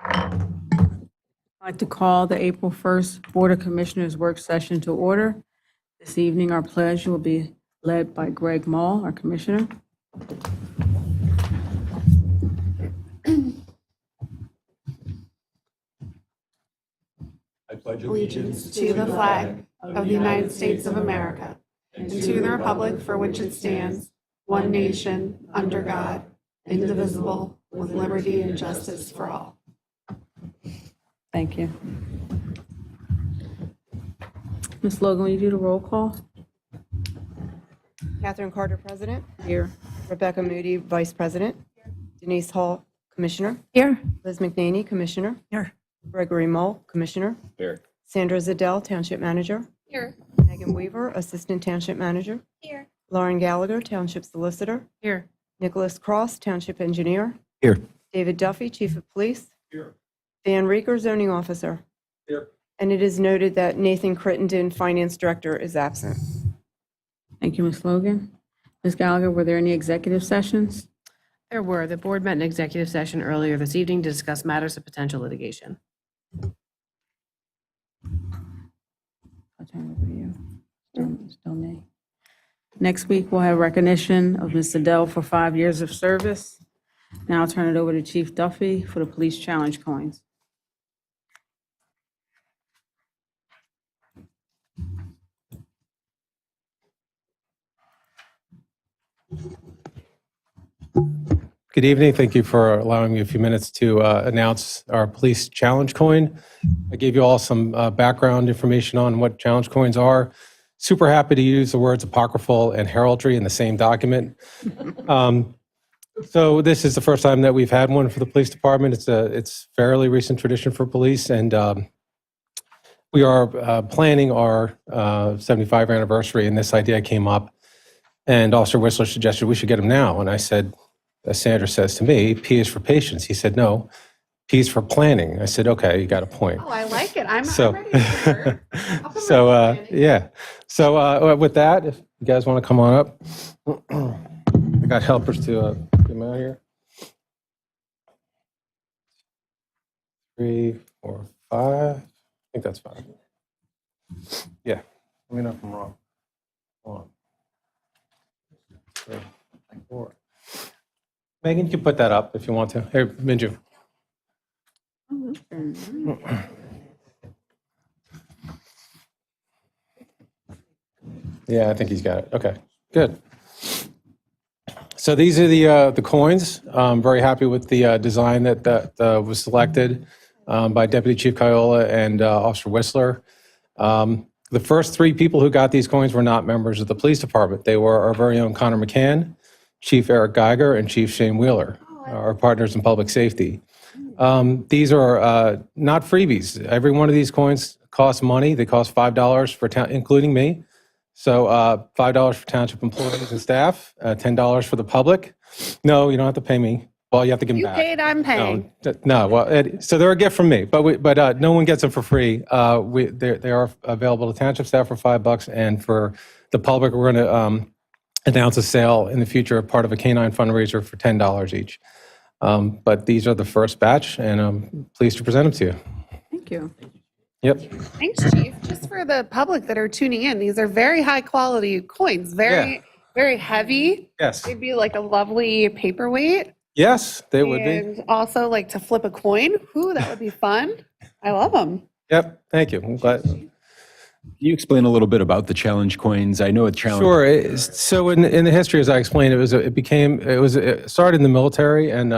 I'd like to call the April 1st Board of Commissioners work session to order. This evening, our pledge will be led by Greg Mall, our commissioner. I pledge Allegiance to the flag of the United States of America and to the republic for which it stands, one nation, under God, indivisible, with liberty and justice for all. Thank you. Ms. Logan, will you do the roll call? Catherine Carter, President. Here. Rebecca Moody, Vice President. Denise Hall, Commissioner. Here. Liz McNaney, Commissioner. Here. Gregory Mull, Commissioner. Here. Sandra Ziddell, Township Manager. Here. Megan Weaver, Assistant Township Manager. Here. Lauren Gallagher, Township Solicitor. Here. Nicholas Cross, Township Engineer. Here. David Duffy, Chief of Police. Here. Van Reeker, Zoning Officer. Here. And it is noted that Nathan Crittenden, Finance Director, is absent. Thank you, Ms. Logan. Ms. Gallagher, were there any executive sessions? There were. The board met in executive session earlier this evening to discuss matters of potential litigation. I'll turn it over to you. Still me. Next week, we'll have recognition of Ms. Adele for 5 years of service. Now I'll turn it over to Chief Duffy for the police challenge coins. Good evening. Thank you for allowing me a few minutes to announce our police challenge coin. I gave you all some background information on what challenge coins are. Super happy to use the words apocryphal and heraldry in the same document. So this is the first time that we've had one for the police department. It's fairly recent tradition for police, and we are planning our 75th anniversary, and this idea came up, and Officer Whistler suggested we should get them now, and I said, as Sandra says to me, P is for patience. He said, no, P is for planning. I said, okay, you got a point. Oh, I like it. I'm So, ready to hear. I'll put so my hand in. yeah. So with that, if you guys want to come on up, I got helpers to get them out here. 3, 4, 5. I think that's 5. Yeah. Let me know if I'm wrong. Hold on. 3, 4. Megan, you can put that up if you want to. Here, Minju. Yeah, I think he's got it. Okay, good. So these are the coins. I'm very happy with the design that was selected by Deputy Chief Kiola and Officer Whistler. The first 3 people who got these coins were not members of the police department. They were our very own Connor McCann, Chief Eric Geiger, and Chief Shane Wheeler, our partners in public safety. These are not freebies. Every one of these coins costs money. They cost $5 for town, including me. So $5 for township employees and staff, $10 for the public. No, you don't have to pay me. Well, you have to give them You back. paid, I'm paying. No. Well, so they're a gift from me, but no one gets them for free. They are available to township staff for $5, and for the public, we're going to announce a sale in the future, a part of a canine fundraiser for $10 each. But these are the first batch, and I'm pleased to present them to you. Thank you. Yep. Thanks, Chief. Just for the public that are tuning in, these are very high quality coins, very heavy. Yes. They'd be like a lovely paperweight. Yes, they would be. And also like to flip a coin. Ooh, that would be fun. I love them. Yep. Thank you. I'm glad. Can you explain a little bit about the challenge coins? I know a challenge. Sure. So in the history, as I explained, it started in the military, and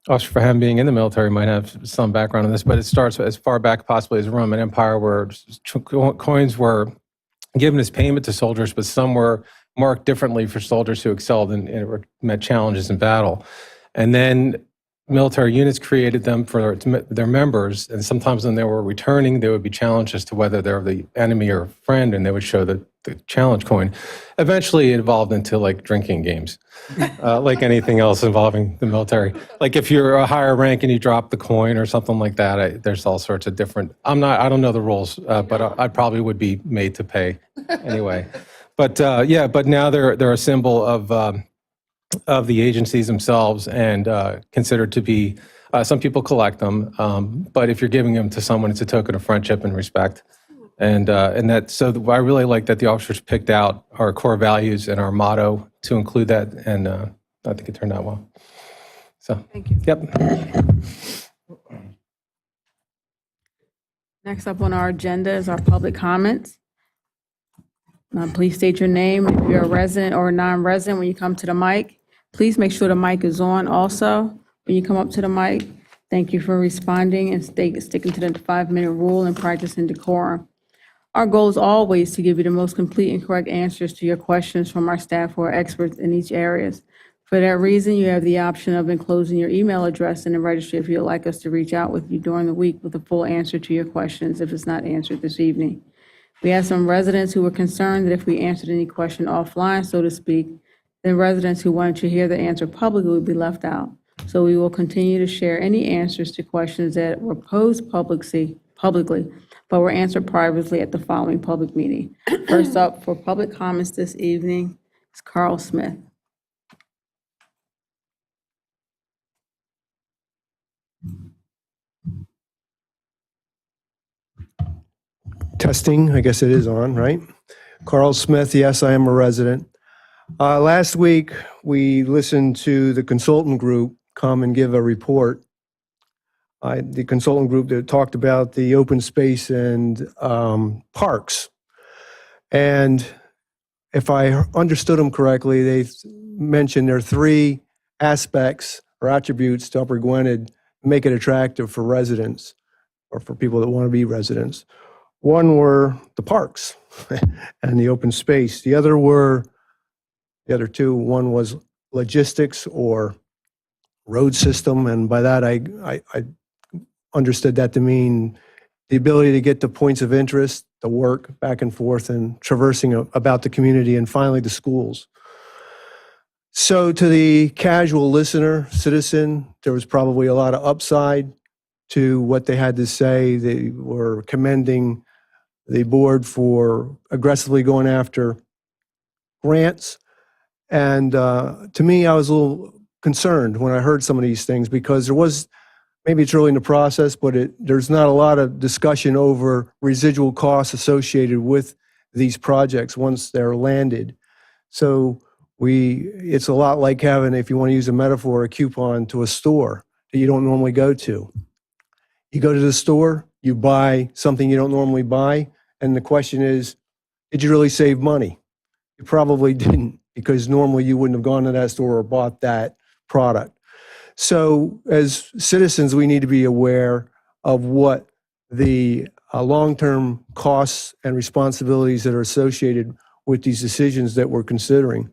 Officer Fahem being in the military might have some background on this, but it starts as far back possibly as the Roman Empire, where coins were given as payment to soldiers, but some were marked differently for soldiers who excelled and met challenges in battle. And then military units created them for their members, and sometimes when they were returning, they would be challenged as to whether they're the enemy or friend, and they would show the challenge coin. Eventually, it evolved into like drinking games, like anything else involving the military. Like if you're a higher rank and you drop the coin or something like that, there's all sorts of different. I don't know the rules, but I probably would be made to pay anyway. But but now they're a symbol of the agencies themselves, and considered to be Some people collect them, but if you're giving them to someone, it's a token of friendship and respect. And that, so I really like that the officers picked out our core values and our motto to include that, and I think it turned out well. So, Thank you. yep. Next up on our agenda is our public comments. Please state your name. If you're a resident or a non-resident, when you come to the mic, please make sure the mic is on also when you come up to the mic. Thank you for responding and sticking to the 5-minute rule and practicing decorum. Our goal is always to give you the most complete and correct answers to your questions from our staff who are experts in each area. For that reason, you have the option of enclosing your email address in the registry if you'd like us to reach out with you during the week with a full answer to your questions if it's not answered this evening. We have some residents who were concerned that if we answered any question offline, so to speak, then residents who wanted to hear the answer publicly would be left out. So we will continue to share any answers to questions that were posed publicly, but were answered privately at the following public meeting. First up for public comments this evening is Carl Smith. Testing, I guess it is on, right? Carl Smith, yes, I am a resident. Last week, we listened to the consultant group come and give a report. The consultant group that talked about the open space and parks. And if I understood them correctly, they mentioned there are 3 aspects or attributes to Upper Gwynedd make it attractive for residents or for people that want to be residents. One were the parks and the open space. The other 2, one was logistics or road system. And by that, I understood that to mean the ability to get to points of interest, the work back and forth and traversing about the community, and finally the schools. So to the casual listener, citizen, there was probably a lot of upside to what they had to say. They were commending the board for aggressively going after grants. And to me, I was a little concerned when I heard some of these things because there was, maybe it's early in the process, but there's not a lot of discussion over residual costs associated with these projects once they're landed. So it's a lot like having, if you want to use a metaphor, a coupon to a store that you don't normally go to. You go to the store, you buy something you don't normally buy, and the question is, did you really save money? You probably didn't, because normally you wouldn't have gone to that store or bought that product. So as citizens, we need to be aware of what the long-term costs and responsibilities that are associated with these decisions that we're considering.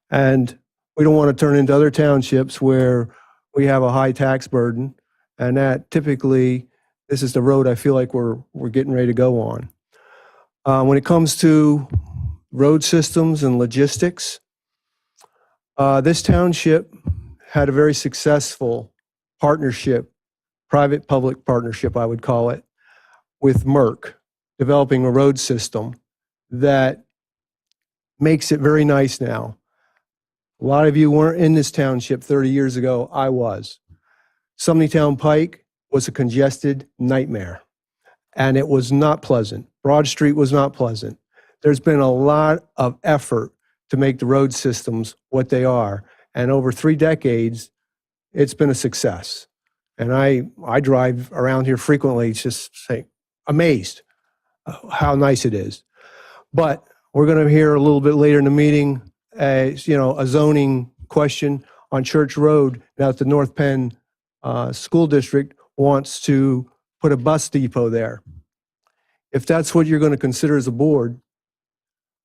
And we don't want to turn into other townships where we have a high tax burden, and that typically, this is the road I feel like we're getting ready to go on. When it comes to road systems and logistics, this township had a very successful partnership, private-public partnership, I would call it, with Merck, developing a road system that makes it very nice now. A lot of you weren't in this township 30 years ago. I was. Sumneytown Pike was a congested nightmare, and it was not pleasant. Broad Street was not pleasant. There's been a lot of effort to make the road systems what they are, and over 3 decades, it's been a success. And I drive around here frequently, just amazed how nice it is. But we're going to hear a little bit later in the meeting, a zoning question on Church Road. Now that the North Penn School District wants to put a bus depot there. If that's what you're going to consider as a board,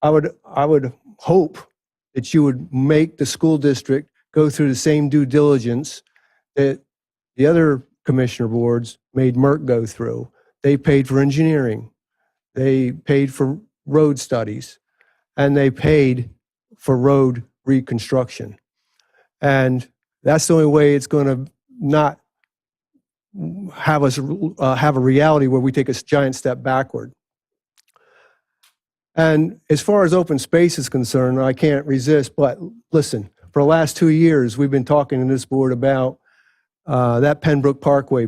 I would hope that you would make the school district go through the same due diligence that the other commissioner boards made Merck go through. They paid for engineering, they paid for road studies, and they paid for road reconstruction. And that's the only way it's going to not have us have a reality where we take a giant step backward. And as far as open space is concerned, I can't resist, but listen, for the last 2 years, we've been talking in this board about that Pembroke Parkway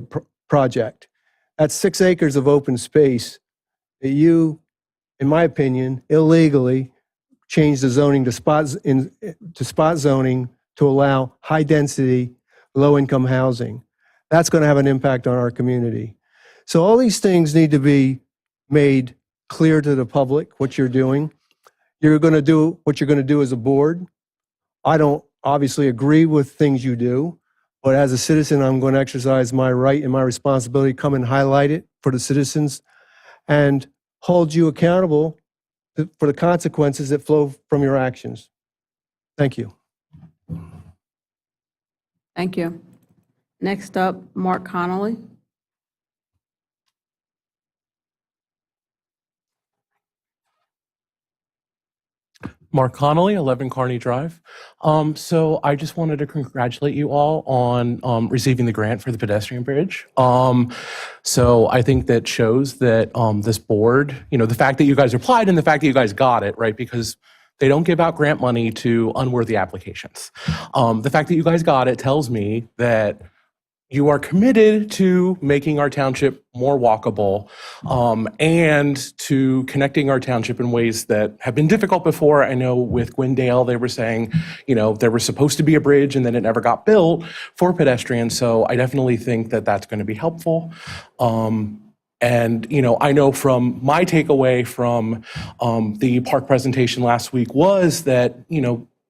project. That's 6 acres of open space that you, in my opinion, illegally changed the zoning to spot zoning to allow high-density, low-income housing. That's going to have an impact on our community. So all these things need to be made clear to the public, what you're doing. You're going to do what you're going to do as a board. I don't obviously agree with things you do, but as a citizen, I'm going to exercise my right and my responsibility, come and highlight it for the citizens and hold you accountable for the consequences that flow from your actions. Thank you. Thank you. Next up, Mark Connolly. Mark Connolly, 11 Kearney Drive. So I just wanted to congratulate you all on receiving the grant for the pedestrian bridge. So I think that shows that this board, the fact that you guys applied and the fact that you guys got it, right? Because they don't give out grant money to unworthy applications. The fact that you guys got it tells me that you are committed to making our township more walkable and to connecting our township in ways that have been difficult before. I know with Gwynedd, they were saying, there was supposed to be a bridge and then it never got built for pedestrians. So I definitely think that that's going to be helpful. And, I know from my takeaway from the park presentation last week was that,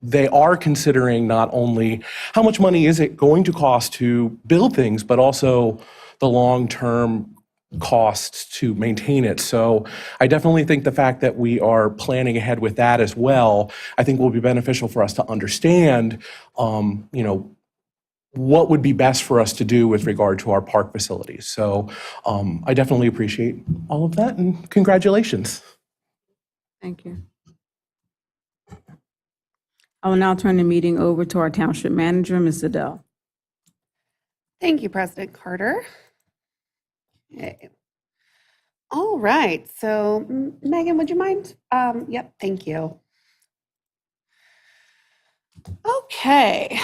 they are considering not only how much money is it going to cost to build things, but also the long-term costs to maintain it. So I definitely think the fact that we are planning ahead with that as well, I think will be beneficial for us to understand, what would be best for us to do with regard to our park facilities. So I definitely appreciate all of that and congratulations. Thank you. I will now turn the meeting over to our township manager, Ms. Adele. Thank you, President Carter. Okay. All right, so Megan, would you mind? Yep, thank you. Okay,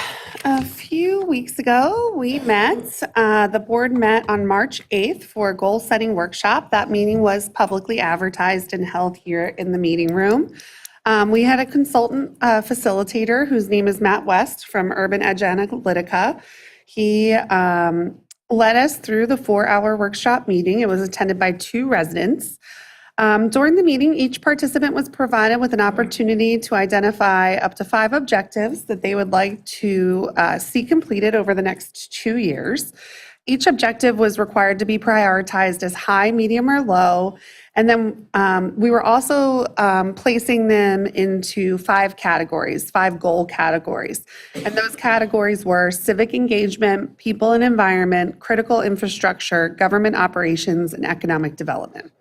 a few weeks ago, we met, the board met on March 8th for a goal-setting workshop. That meeting was publicly advertised and held here in the meeting room. We had a consultant facilitator whose name is Matt West from Urban Edge Analytica. He led us through the 4-hour workshop meeting. It was attended by 2 residents. During the meeting, each participant was provided with an opportunity to identify up to 5 objectives that they would like to see completed over the next 2 years. Each objective was required to be prioritized as high, medium, or low. And then we were also placing them into 5 categories, 5 goal categories. And those categories were civic engagement, people and environment, critical infrastructure, government operations, and economic development.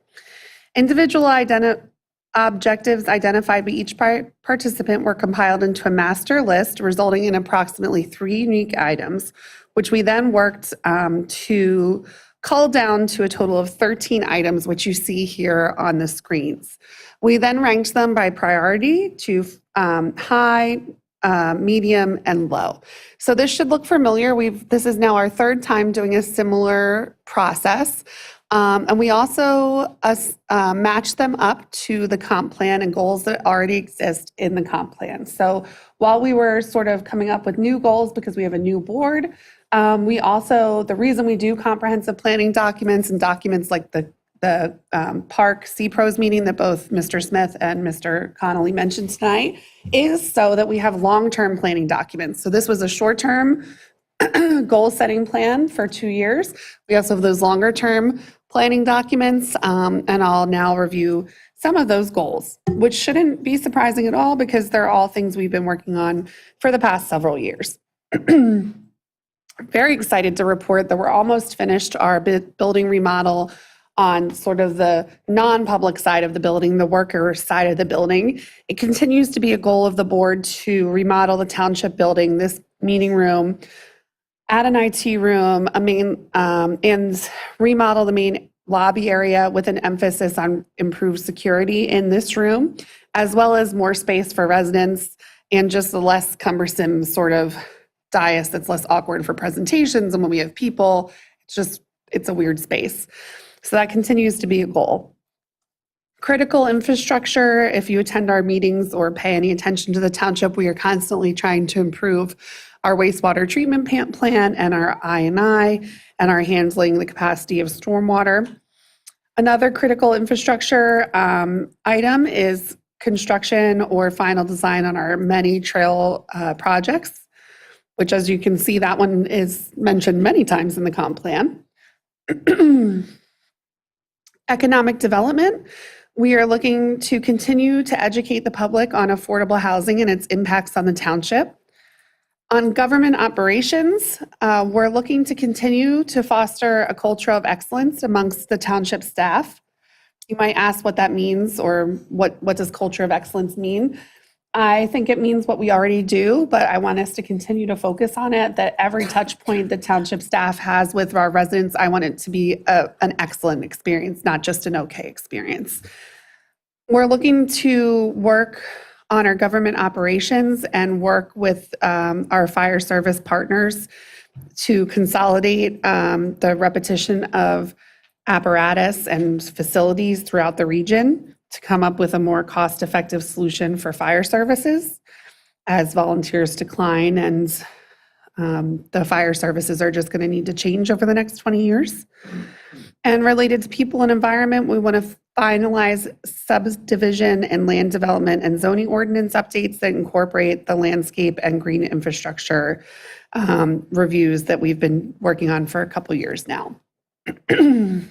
Individual objectives identified by each participant were compiled into a master list, resulting in approximately 3 unique items, which we then worked to cull down to a total of 13 items, which you see here on the screens. We then ranked them by priority to high, medium, and low. So this should look familiar. This is now our 3rd time doing a similar process. And we also match them up to the comp plan and goals that already exist in the comp plan. So while we were sort of coming up with new goals because we have a new board, we also, the reason we do comprehensive planning documents and documents like the park CPROS meeting that both Mr. Smith and Mr. Connolly mentioned tonight is so that we have long-term planning documents. So this was a short-term goal-setting plan for 2 years. We also have those longer-term planning documents, and I'll now review some of those goals, which shouldn't be surprising at all because they're all things we've been working on for the past several years. Very excited to report that we're almost finished our building remodel on sort of the non-public side of the building, the worker side of the building. It continues to be a goal of the board to remodel the township building, this meeting room, add an IT room, and remodel the main lobby area with an emphasis on improved security in this room, as well as more space for residents and just a less cumbersome sort of dais that's less awkward for presentations, and when we have people, it's a weird space. So that continues to be a goal. Critical infrastructure, if you attend our meetings or pay any attention to the township, we are constantly trying to improve our wastewater treatment plant and our I&I and our handling the capacity of stormwater. Another critical infrastructure item is construction or final design on our many trail projects, which, as you can see, that one is mentioned many times in the comp plan. Economic development. We are looking to continue to educate the public on affordable housing and its impacts on the township. On government operations, we're looking to continue to foster a culture of excellence amongst the township staff. You might ask what that means, or what does culture of excellence mean? I think it means what we already do, but I want us to continue to focus on it, that every touch point the township staff has with our residents, I want it to be an excellent experience, not just an okay experience. We're looking to work on our government operations and work with our fire service partners to consolidate the repetition of apparatus and facilities throughout the region to come up with a more cost-effective solution for fire services as volunteers decline, and the fire services are just going to need to change over the next 20 years. And related to people and environment, we want to finalize subdivision and land development and zoning ordinance updates that incorporate the landscape and green infrastructure reviews that we've been working on for a couple years now. In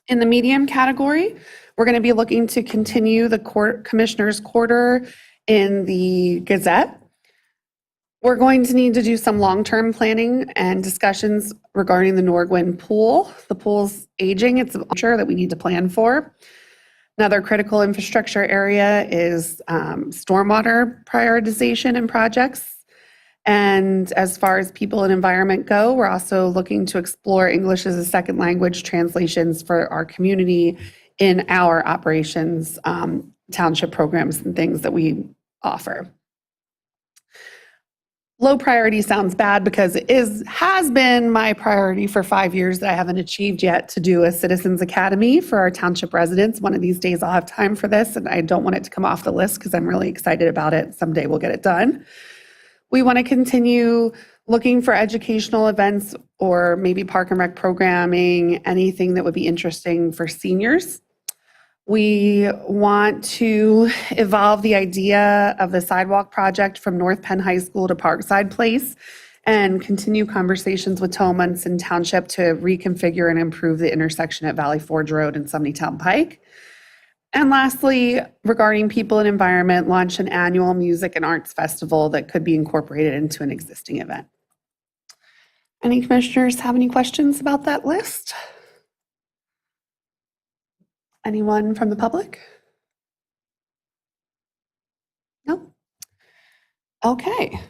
the medium category, we're going to be looking to continue the Commissioner's Quarter in the Gazette. We're going to need to do some long-term planning and discussions regarding the Norgwin pool. The pool's aging. It's a feature that we need to plan for. Another critical infrastructure area is stormwater prioritization and projects. And as far as people and environment go, we're also looking to explore English as a second language translations for our community in our operations, township programs and things that we offer. Low priority sounds bad because it has been my priority for 5 years that I haven't achieved yet, to do a Citizens Academy for our township residents. One of these days I'll have time for this, and I don't want it to come off the list because I'm really excited about it. Someday we'll get it done. We want to continue looking for educational events or maybe park and rec programming, anything that would be interesting for seniors. We want to evolve the idea of the sidewalk project from North Penn High School to Parkside Place and continue conversations with Tomanson Township to reconfigure and improve the intersection at Valley Forge Road and Sumneytown Pike. And lastly, regarding people and environment, launch an annual music and arts festival that could be incorporated into an existing event. Any commissioners have any questions about that list? Anyone from the public? No? Okay.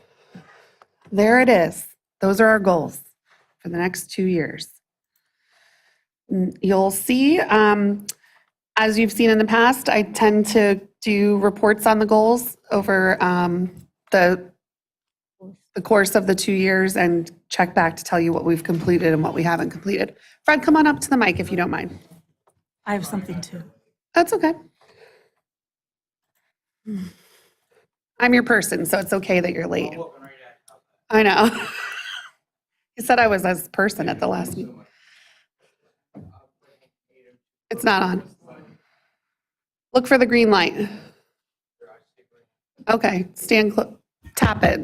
There it is. Those are our goals for the next 2 years. You'll see, as you've seen in the past, I tend to do reports on the goals over the course of the 2 years and check back to tell you what we've completed and what we haven't completed. Fred, come on up to the mic if you don't mind. I have something too. That's okay. I'm your person, so it's okay that you're late. I know. He said I was his person at the last meeting. It's not on. Look for the green light. Okay, tap it.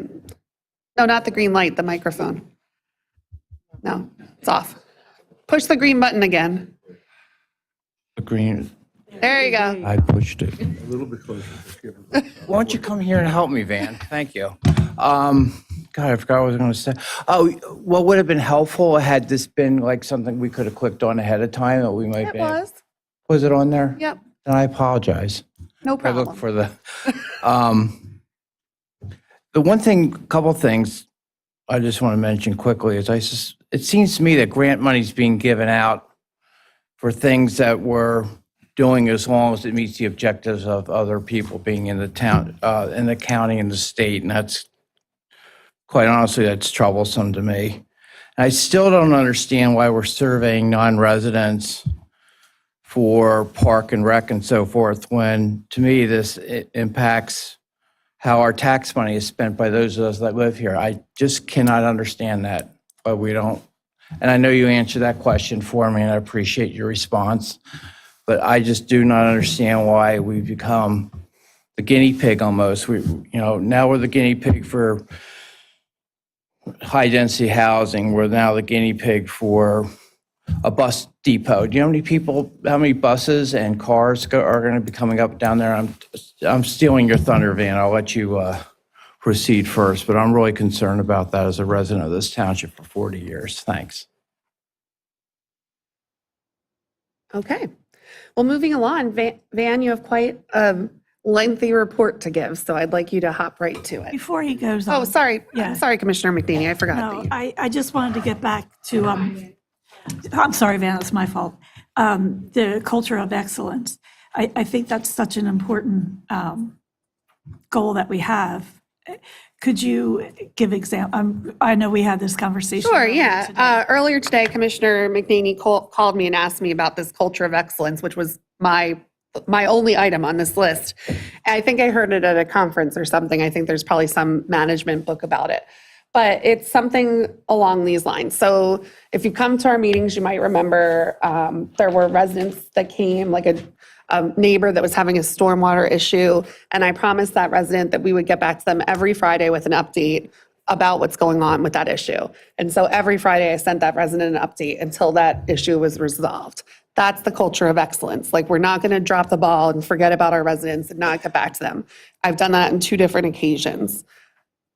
No, not the green light, the microphone. No, it's off. Push the green button again. The green, There you go. I pushed it. A little bit closer. Why don't you come here and help me, Van? Thank you. God, I forgot what I was going to say. Oh, what would have been helpful had this been like something we could have clicked on ahead of time that we might It be. was. Was it on there? Yep, Then I apologize. no I look problem. for the, the one thing, couple things I just want to mention quickly is it seems to me that grant money's being given out for things that we're doing as long as it meets the objectives of other people being in the town, in the county and the state, and that's quite honestly, that's troublesome to me. I still don't understand why we're surveying non-residents for park and rec and so forth, when, to me, this impacts how our tax money is spent by those of us that live here. I just cannot understand that, but we don't. And I know you answered that question for me, and I appreciate your response, but I just do not understand why we've become the guinea pig almost. Now we're the guinea pig for high-density housing. We're now the guinea pig for a bus depot. Do you know how many buses and cars are going to be coming up down there? I'm stealing your thunder, Van. I'll let you proceed first, but I'm really concerned about that as a resident of this township for 40 years. Thanks. Okay. Well, moving along, Van, you have quite a lengthy report to give, so I'd like you to hop right to it. Before he goes on. Oh, sorry. Yeah. I'm sorry, Commissioner McNaney. I forgot that No, you. I just wanted to get back to, I'm sorry, Van, it's my fault. The culture of excellence. I think that's such an important goal that we have. Could you give example? I know we had this conversation. Sure, earlier yeah. today. Earlier today, Commissioner McNaney called me and asked me about this culture of excellence, which was my only item on this list. I think I heard it at a conference or something. I think there's probably some management book about it. But it's something along these lines. So if you come to our meetings, you might remember there were residents that came, like a neighbor that was having a stormwater issue. And I promised that resident that we would get back to them every Friday with an update about what's going on with that issue. And so every Friday I sent that resident an update until that issue was resolved. That's the culture of excellence. Like, we're not going to drop the ball and forget about our residents and not get back to them. I've done that on 2 different occasions.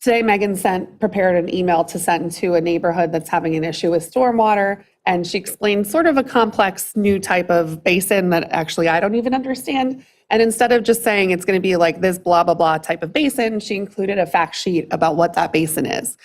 Today, Megan prepared an email to send to a neighborhood that's having an issue with stormwater, and she explained sort of a complex new type of basin that actually I don't even understand. And instead of just saying it's going to be like this blah, blah, blah type of basin, she included a fact sheet about what that basin is.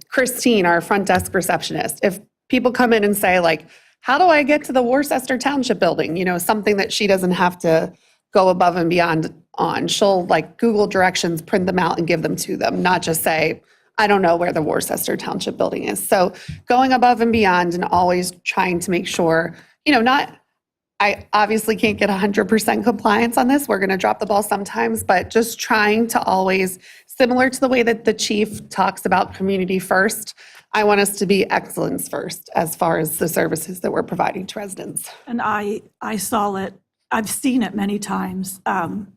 Christine, our front desk receptionist, if people come in and say, like, how do I get to the Worcester Township building? Something that she doesn't have to go above and beyond on. She'll like Google directions, print them out and give them to them, not just say, I don't know where the Worcester Township building is. So going above and beyond and always trying to make sure, I obviously can't get 100% compliance on this. We're going to drop the ball sometimes, but just trying to always, similar to the way that the chief talks about community first, I want us to be excellence first as far as the services that we're providing to residents. And I saw it, I've seen it many times,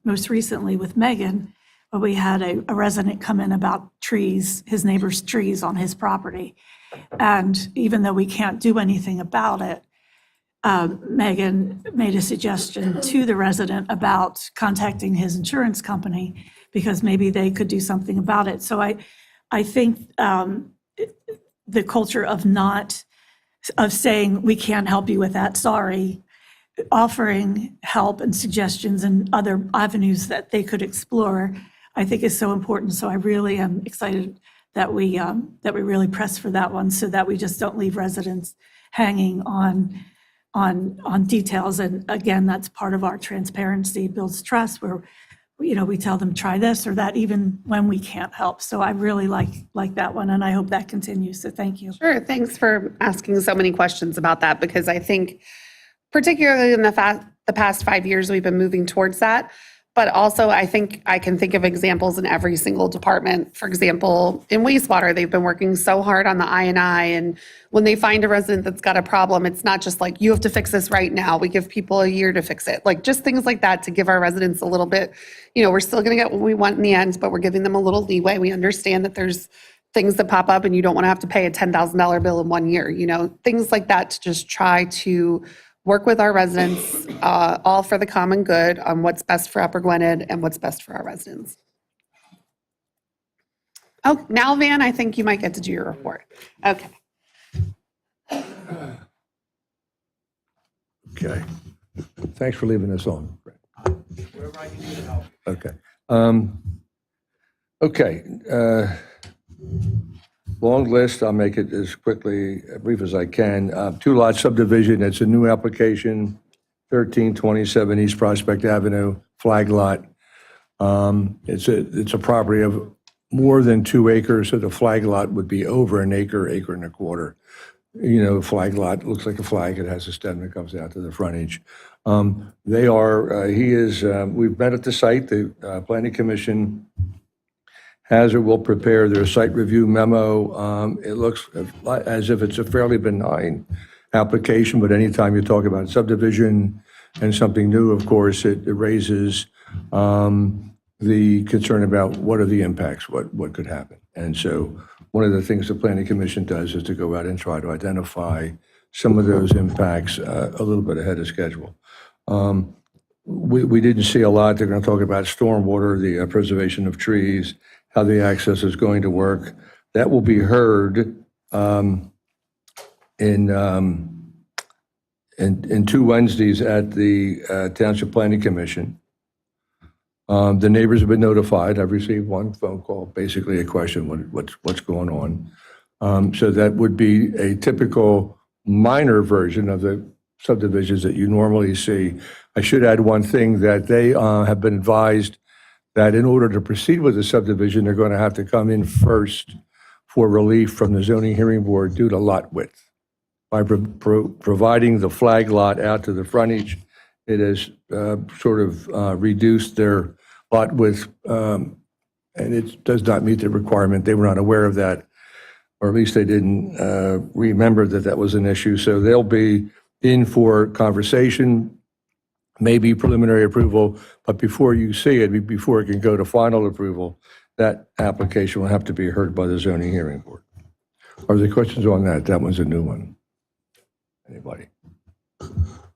most recently with Megan, where we had a resident come in about trees, his neighbor's trees on his property. And even though we can't do anything about it, Megan made a suggestion to the resident about contacting his insurance company because maybe they could do something about it. So I think the culture of saying, we can't help you with that, sorry, offering help and suggestions and other avenues that they could explore, I think is so important. So I really am excited that we really press for that one so that we just don't leave residents hanging on details. And again, that's part of our transparency, builds trust, where we tell them try this or that, even when we can't help. So I really like that one, and I hope that continues. So thank you. Sure. Thanks for asking so many questions about that, because I think particularly in the past 5 years, we've been moving towards that. But also, I think I can think of examples in every single department. For example, in wastewater, they've been working so hard on the I&I, and when they find a resident that's got a problem, it's not just like, you have to fix this right now. We give people a year to fix it. Like, just things like that to give our residents a little bit, we're still going to get what we want in the end, but we're giving them a little leeway. We understand that there's things that pop up and you don't want to have to pay a $10,000 bill in 1 year, things like that, to just try to work with our residents, all for the common good on what's best for Upper Gwynedd and what's best for our residents. Oh, now, Van, I think you might get to do your report. Okay. Okay. Thanks for leaving us on. Okay. Okay. Long list. I'll make it as brief as I can. 2-lot subdivision. It's a new application, 1327 East Prospect Avenue, flag lot. It's a property of more than 2 acres, so the flag lot would be over an acre, acre and a quarter. You know, flag lot looks like a flag. It has a stem that comes out to the frontage. We've met at the site. The Planning Commission has or will prepare their site review memo. It looks as if it's a fairly benign application, but anytime you talk about subdivision and something new, of course, it raises the concern about what are the impacts, what could happen. And so one of the things the Planning Commission does is to go out and try to identify some of those impacts a little bit ahead of schedule. We didn't see a lot. They're going to talk about stormwater, the preservation of trees, how the access is going to work. That will be heard in 2 Wednesdays at the Township Planning Commission. The neighbors have been notified. I've received 1 phone call, basically a question, what's going on. So that would be a typical minor version of the subdivisions that you normally see. I should add one thing, that they have been advised that in order to proceed with the subdivision, they're going to have to come in first for relief from the zoning hearing board due to lot width. By providing the flag lot out to the frontage, it has sort of reduced their lot width, and it does not meet the requirement. They were not aware of that, or at least they didn't remember that that was an issue. So they'll be in for conversation, maybe preliminary approval, but before you see it, before it can go to final approval, that application will have to be heard by the zoning hearing board. Are there questions on that? That one's a new one. Anybody?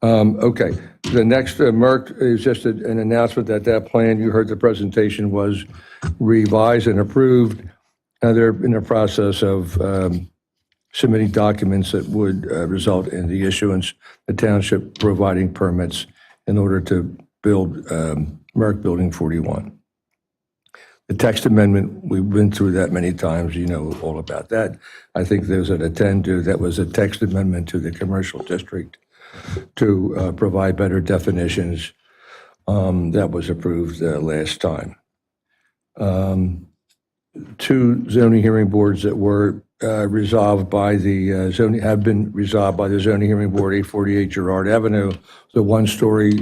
Okay. The next, Merck, is just an announcement that plan, you heard the presentation, was revised and approved. They're in the process of submitting documents that would result in the issuance, the township providing permits in order to build Merck Building 41. The text amendment, we've been through that many times. You know all about that. I think there's an attend-to, that was a text amendment to the commercial district to provide better definitions. That was approved last time. 2 zoning hearing boards that were resolved by the zoning, have been resolved by the zoning hearing board, 848 Girard Avenue, the 1-story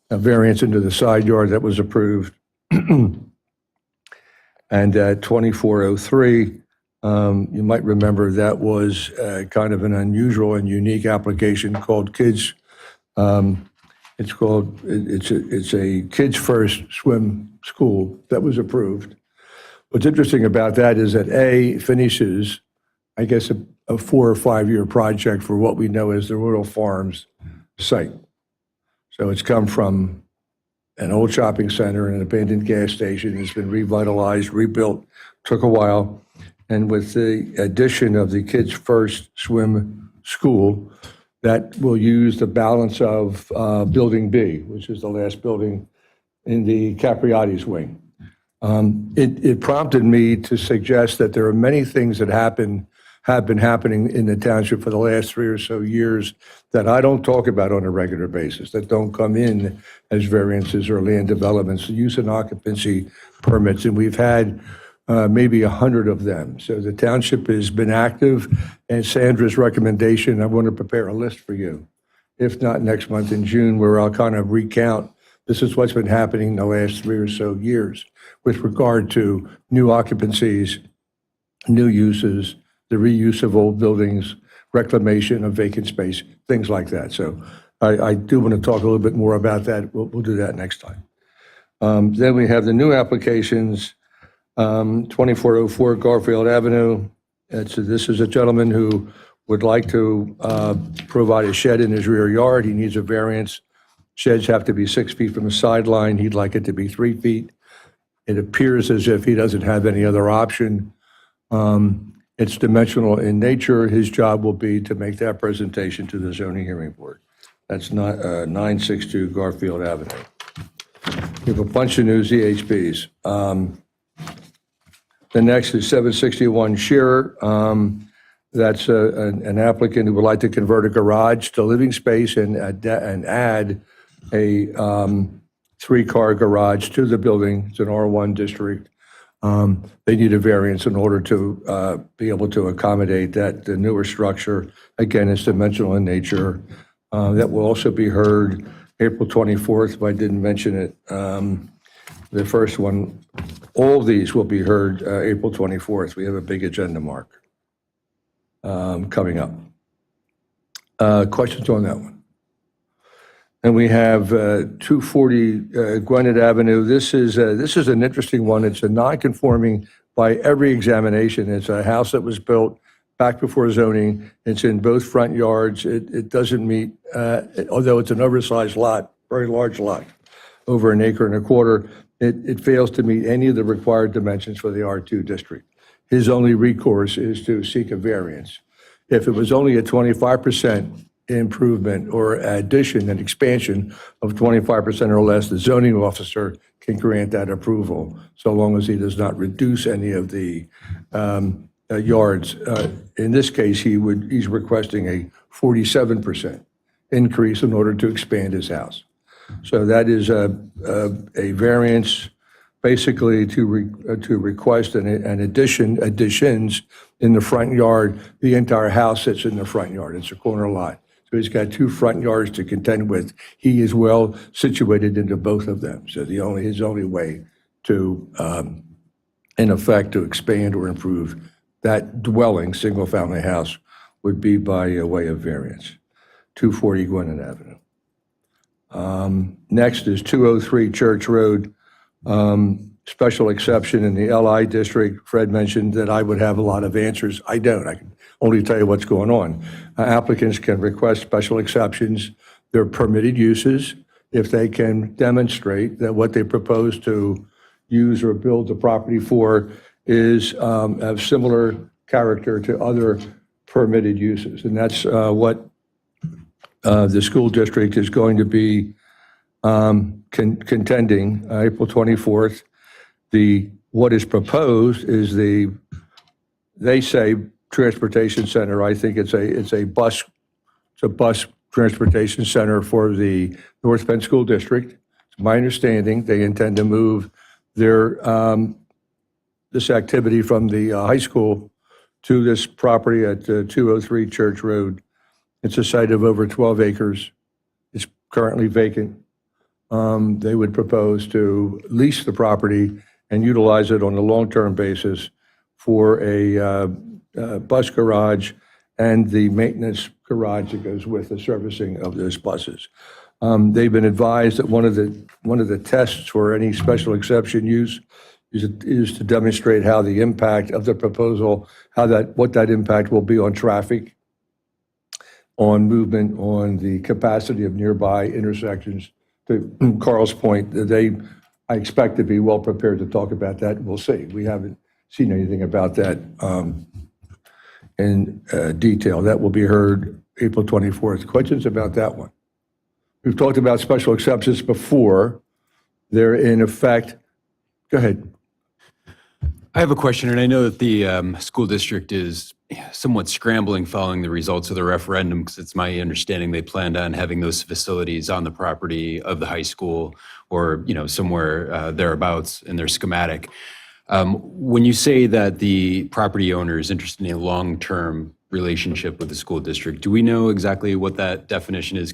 variance into the side yard that was approved. And 2403, you might remember that was kind of an unusual and unique application called Kids. It's a Kids First Swim School that was approved. What's interesting about that is that A, finishes, I guess, a 4 or 5 year project for what we know as the Royal Farms site. So it's come from an old shopping center and an abandoned gas station. It's been revitalized, rebuilt, took a while. And with the addition of the Kids First Swim School, that will use the balance of Building B, which is the last building in the Capriati's wing. It prompted me to suggest that there are many things that have been happening in the township for the last 3 or so years that I don't talk about on a regular basis, that don't come in as variances or land developments, use and occupancy permits, and we've had maybe 100 of them. So the township has been active, and Sandra's recommendation, I want to prepare a list for you, if not next month in June, where I'll kind of recount, this is what's been happening in the last 3 or so years with regard to new occupancies, new uses, the reuse of old buildings, reclamation of vacant space, things like that. So I do want to talk a little bit more about that. We'll do that next time. Then we have the new applications, 2404 Garfield Avenue. This is a gentleman who would like to provide a shed in his rear yard. He needs a variance. Sheds have to be 6 feet from the sideline. He'd like it to be 3 feet. It appears as if he doesn't have any other option. It's dimensional in nature. His job will be to make that presentation to the zoning hearing board. That's not 962 Garfield Avenue. We have a bunch of new ZHBs. The next is 761 Shearer. That's an applicant who would like to convert a garage to living space and add a 3-car garage to the building. It's an R1 district. They need a variance in order to be able to accommodate that. The newer structure, again, is dimensional in nature. That will also be heard April 24th, if I didn't mention it. The first one, all of these will be heard April 24th. We have a big agenda mark coming up. Questions on that one? And we have 240 Gwynedd Avenue. This is an interesting one. It's a non-conforming by every examination. It's a house that was built back before zoning. It's in both front yards. It doesn't meet, although it's an oversized lot, very large lot, over 1.25 acres, it fails to meet any of the required dimensions for the R2 district. His only recourse is to seek a variance. If it was only a 25% improvement or addition and expansion of 25% or less, the zoning officer can grant that approval, so long as he does not reduce any of the yards. In this case, he's requesting a 47% increase in order to expand his house. So that is a variance basically to request an additions in the front yard. The entire house sits in the front yard. It's a corner lot. So he's got 2 front yards to contend with. He is well situated into both of them. So his only way to, in effect, to expand or improve that dwelling, single-family house, would be by way of variance. 240 Gwynedd Avenue. Next is 203 Church Road, special exception in the LI district. Fred mentioned that I would have a lot of answers. I don't. I can only tell you what's going on. Applicants can request special exceptions. They're permitted uses if they can demonstrate that what they propose to use or build the property for is of similar character to other permitted uses. And that's what the school district is going to be contending April 24th. What is proposed is they say transportation center. I think it's a bus transportation center for the North Penn School District. It's my understanding they intend to move this activity from the high school to this property at 203 Church Road. It's a site of over 12 acres. It's currently vacant. They would propose to lease the property and utilize it on a long-term basis for a bus garage and the maintenance garage that goes with the servicing of those buses. They've been advised that one of the tests for any special exception use is to demonstrate how the impact of the proposal, what that impact will be on traffic, on movement, on the capacity of nearby intersections. To Carl's point, I expect to be well prepared to talk about that. We'll see. We haven't seen anything about that in detail. That will be heard April 24th. Questions about that one? We've talked about special exceptions before. They're in effect. Go ahead. I have a question, and I know that the school district is somewhat scrambling following the results of the referendum, because it's my understanding they planned on having those facilities on the property of the high school or somewhere thereabouts in their schematic. When you say that the property owner is interested in a long-term relationship with the school district, do we know exactly what that definition is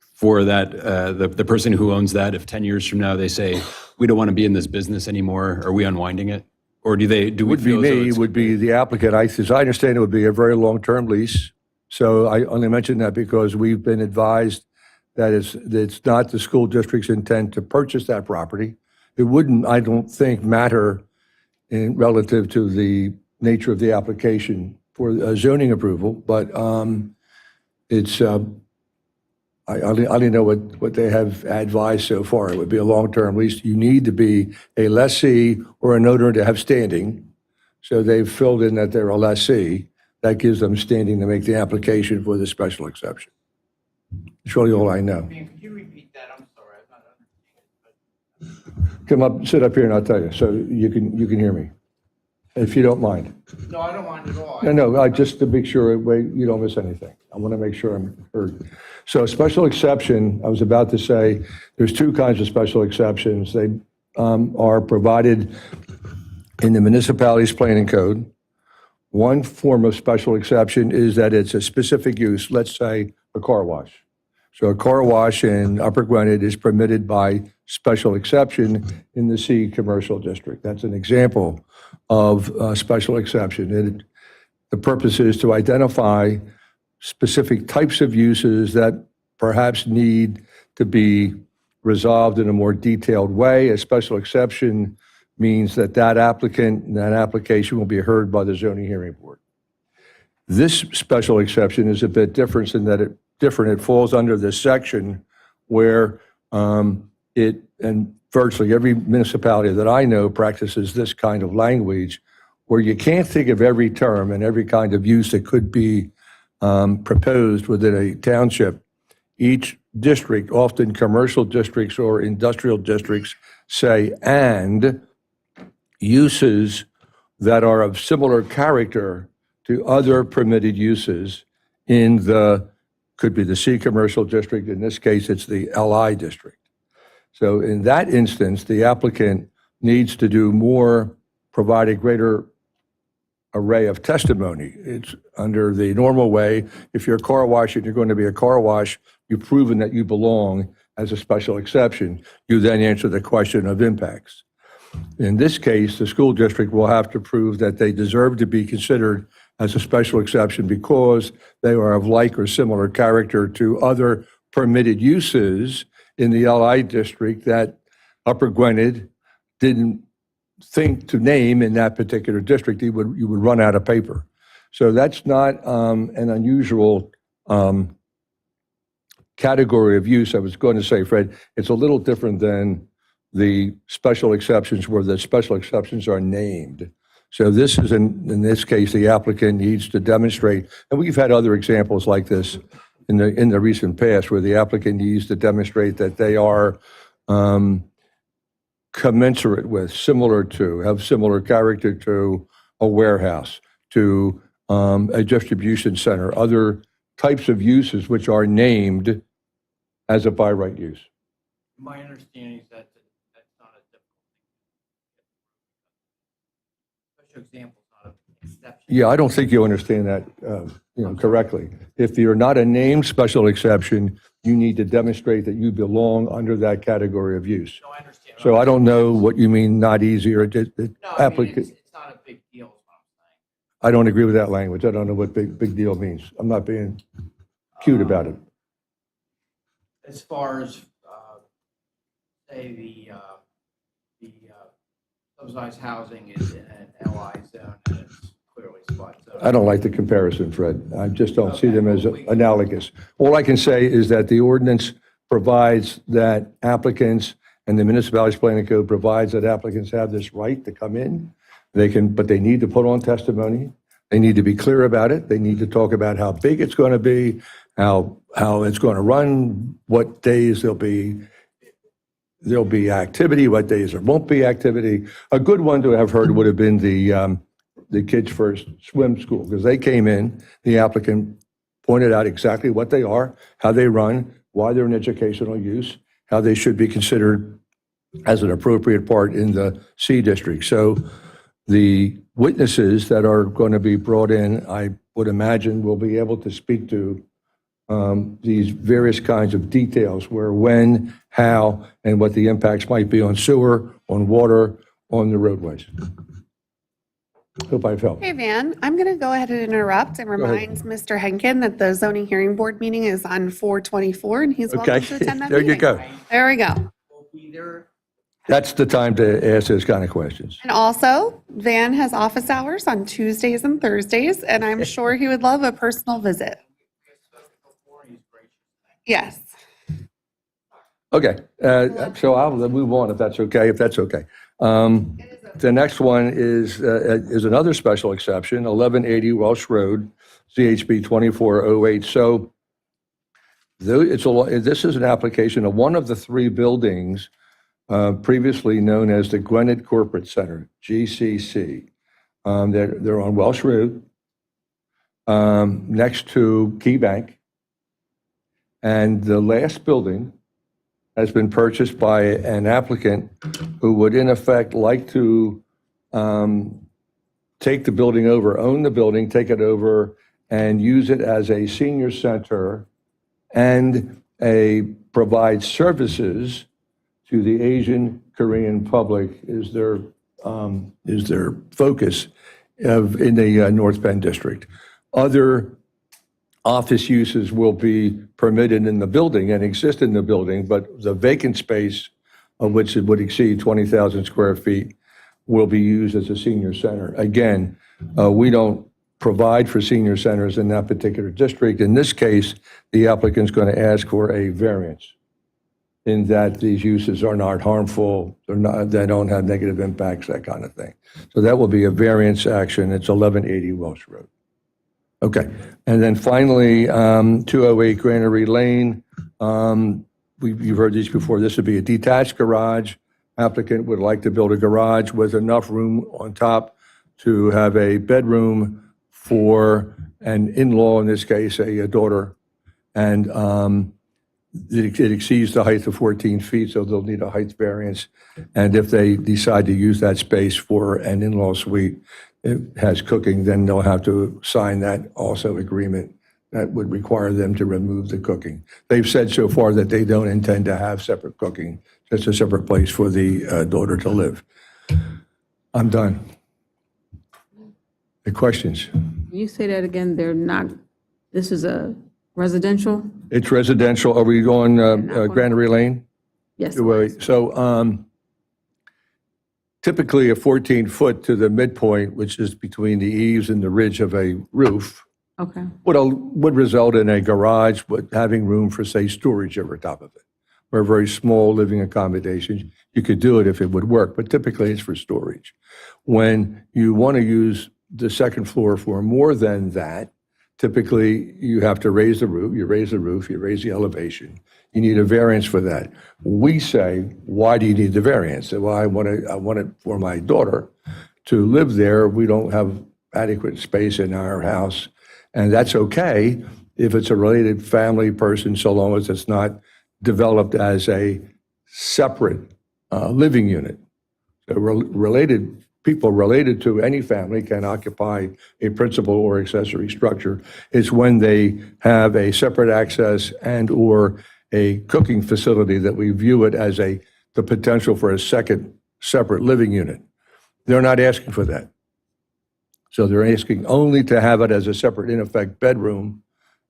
for that, the person who owns that? If 10 years from now they say, we don't want to be in this business anymore, are we unwinding it? Or do we Would be feel as though me, it's- would be the applicant. As I understand, it would be a very long-term lease. So I only mention that because we've been advised that it's not the school district's intent to purchase that property. It wouldn't, I don't think, matter relative to the nature of the application for a zoning approval, but it's, I only know what they have advised so far. It would be a long-term lease. You need to be a lessee or an owner to have standing. So they've filled in that they're a lessee. That gives them standing to make the application for the special exception. It's really all I know. Could you repeat that? I'm sorry, I'm not understanding. Come up, sit up here and I'll tell you, so you can hear me, if you don't mind. No, I don't mind at all. No, just to make sure you don't miss anything. I want to make sure I'm heard. So special exception, I was about to say, there's 2 kinds of special exceptions. They are provided in the municipality's planning code. One form of special exception is that it's a specific use, let's say a car wash. So a car wash in Upper Gwynedd is permitted by special exception in the C commercial district. That's an example of a special exception. The purpose is to identify specific types of uses that perhaps need to be resolved in a more detailed way. A special exception means that that applicant and that application will be heard by the zoning hearing board. This special exception is a bit different in that it falls under this section where and virtually every municipality that I know practices this kind of language, where you can't think of every term and every kind of use that could be proposed within a township. Each district, often commercial districts or industrial districts, say, and uses that are of similar character to other permitted uses in could be the C commercial district. In this case, it's the LI district. So in that instance, the applicant needs to do more, provide a greater array of testimony. It's under the normal way. If you're a car wash and you're going to be a car wash, you've proven that you belong as a special exception. You then answer the question of impacts. In this case, the school district will have to prove that they deserve to be considered as a special exception because they are of like or similar character to other permitted uses in the LI district that Upper Gwynedd didn't think to name in that particular district. You would run out of paper. So that's not an unusual category of use. I was going to say, Fred, it's a little different than the special exceptions where the special exceptions are named. So this is, in this case, the applicant needs to demonstrate, and we've had other examples like this in the recent past where the applicant needs to demonstrate that they are commensurate with, similar to, have similar character to a warehouse, to a distribution center, other types of uses which are named as a by right use. My understanding is that that's not a difficult thing. Special example is not an exception. Yeah, I don't think you understand that correctly. If you're not a named special exception, you need to demonstrate that you belong under that category of use. No, I understand. So I don't know what you mean not easy or No, I mean, it's not a big deal is what I'm saying. I don't agree with that language. I don't know what big deal means. I'm not being cute about it. As far as, say, the subsidized housing is in an LI zone and it's clearly spot zone. I don't like the comparison, Fred. I just don't see them as analogous. All I can say is that the ordinance provides that applicants and the municipality's planning code provides that applicants have this right to come in. But they need to put on testimony. They need to be clear about it. They need to talk about how big it's going to be, how it's going to run, what days there'll be activity, what days there won't be activity. A good one to have heard would have been the kids' first swim school, because they came in, the applicant pointed out exactly what they are, how they run, why they're an educational use, how they should be considered as an appropriate part in the C district. So the witnesses that are going to be brought in, I would imagine, will be able to speak to these various kinds of details where, when, how, and what the impacts might be on sewer, on water, on the roadways. Hope I've helped. Hey, Van, I'm going to go ahead and interrupt and remind Mr. Henkin that the zoning hearing board meeting is on 4/24 and he's welcome to attend that There meeting. you go. There we go. We'll be there. That's the time to ask those kind of questions. And also, Van has office hours on Tuesdays and Thursdays, and I'm sure he would love a personal visit. Yes. Okay, so I'll move on if that's okay. The next one is another special exception, 1180 Welsh Road, CHB 2408. So this is an application of one of the three buildings previously known as the Gwynedd Corporate Center, GCC. They're on Welsh Road, next to Key Bank. And the last building has been purchased by an applicant who would in effect like to take the building over, own the building, take it over, and use it as a senior center and provide services to the Asian Korean public is their focus in the North Bend district. Other office uses will be permitted in the building and exist in the building, but the vacant space, of which it would exceed 20,000 square feet, will be used as a senior center. Again, we don't provide for senior centers in that particular district. In this case, the applicant's going to ask for a variance in that these uses are not harmful, they don't have negative impacts, that kind of thing. So that will be a variance action. It's 1180 Welsh Road. Okay, and then finally, 208 Granary Lane. You've heard these before. This would be a detached garage. Applicant would like to build a garage with enough room on top to have a bedroom for an in-law, in this case, a daughter. And it exceeds the height of 14 feet, so they'll need a height variance. And if they decide to use that space for an in-law suite, it has cooking, then they'll have to sign that also agreement that would require them to remove the cooking. They've said so far that they don't intend to have separate cooking, just a separate place for the daughter to live. I'm done. The questions? Can you say that again? They're not, this is a residential? It's residential. Are we going Granary Lane? Yes. So typically a 14-foot to the midpoint, which is between the eaves and the ridge of a roof, Okay. would result in a garage with having room for, say, storage over top of it, or a very small living accommodations. You could do it if it would work, but typically it's for storage. When you want to use the second floor for more than that, typically you have to raise the roof, you raise the elevation. You need a variance for that. We say, why do you need the variance? Well, I want it for my daughter to live there. We don't have adequate space in our house. And that's okay if it's a related family person, so long as it's not developed as a separate living unit. So people related to any family can occupy a principal or accessory structure. It's when they have a separate access and or a cooking facility that we view it as the potential for a second separate living unit. They're not asking for that. So they're asking only to have it as a separate, in effect, bedroom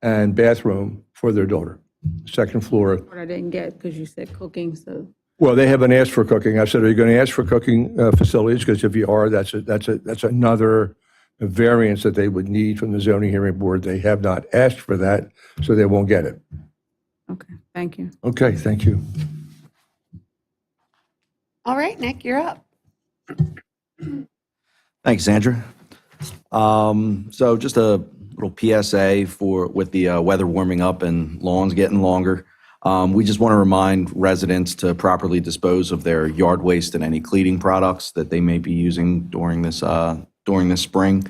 and bathroom for their daughter. Second floor. What I didn't get, because you said cooking, so. Well, they haven't asked for cooking. I said, are you going to ask for cooking facilities? Because if you are, that's another variance that they would need from the zoning hearing board. They have not asked for that, so they won't get it. Okay, thank you. Okay, thank you. All right, Nick, you're up. Thanks, Sandra. So just a little PSA with the weather warming up and lawns getting longer. We just want to remind residents to properly dispose of their yard waste and any cleaning products that they may be using during this spring.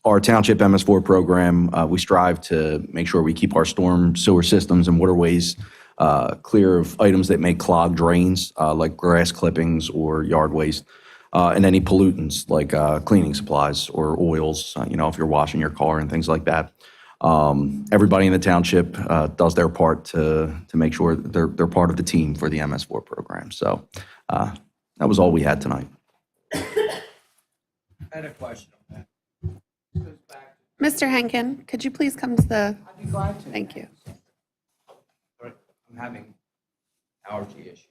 Our township MS4 program, we strive to make sure we keep our storm sewer systems and waterways clear of items that may clog drains, like grass clippings or yard waste, and any pollutants like cleaning supplies or oils, if you're washing your car and things like that. Everybody in the township does their part to make sure that they're part of the team for the MS4 program. So that was all we had tonight. I had a question on that. Mr. Henkin, could you please come to the, I'd be glad to. thank you. I'm having allergy issues.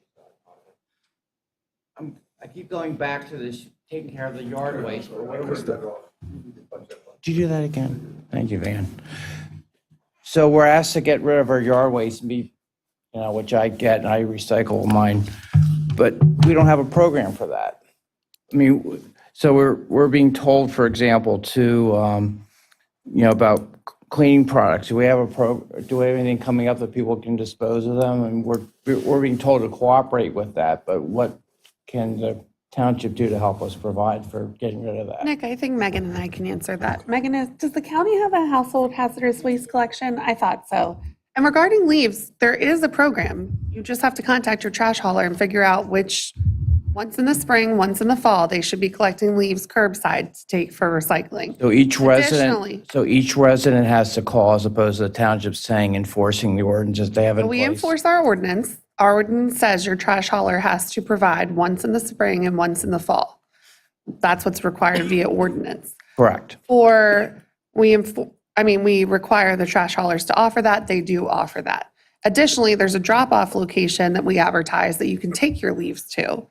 I keep going back to this taking care of the yard waste. Did you do that again? Thank you, Van. So we're asked to get rid of our yard waste and be, which I get, and I recycle mine, but we don't have a program for that. I mean, so we're being told, for example, to, about cleaning products. Do we have anything coming up that people can dispose of them? And we're being told to cooperate with that, but what can the township do to help us provide for getting rid of that? Nick, I think Megan and I can answer that. Megan, does the county have a household hazardous waste collection? I thought so. And regarding leaves, there is a program. You just have to contact your trash hauler and figure out which Once in the spring, once in the fall, they should be collecting leaves curbside to take for recycling. So each Additionally- resident has to call as opposed to the township saying enforcing the ordinances they have in We place? enforce our ordinance. Our ordinance says your trash hauler has to provide once in the spring and once in the fall. That's what's required via ordinance. Correct. We require the trash haulers to offer that. They do offer that. Additionally, there's a drop-off location that we advertise that you can take your leaves to.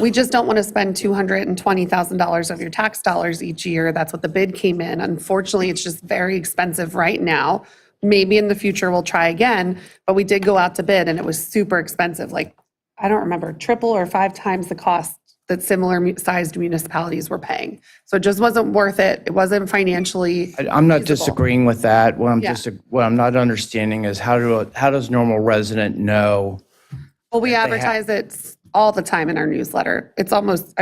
We just don't want to spend $220,000 of your tax dollars each year. That's what the bid came in. Unfortunately, it's just very expensive right now. Maybe in the future we'll try again, but we did go out to bid and it was super expensive. Like, I don't remember, triple or 5 times the cost that similar sized municipalities were paying. So it just wasn't worth it. It wasn't financially I'm not feasible. disagreeing with that. Yeah. What I'm not understanding is how does normal resident know? Well, we advertise it all the time in our newsletter. It's almost,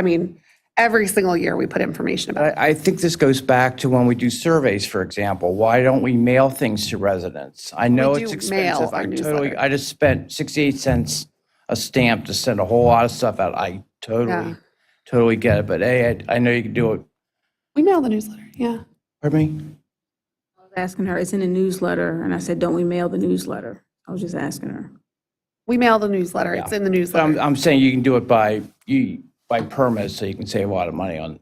every single year we put information about it. I think this goes back to when we do surveys, for example. Why don't we mail things to residents? I know We it's do mail expensive. our newsletter. I just spent 68 cents a stamp to send a whole lot of stuff out. I Yeah. totally get it. But I know you can do it. We mail the newsletter, yeah. Pardon me? I was asking her, it's in the newsletter, and I said, don't we mail the newsletter? I was just asking her. We mail the newsletter. It's in the But newsletter. I'm saying you can do it by permit, so you can save a lot of money on.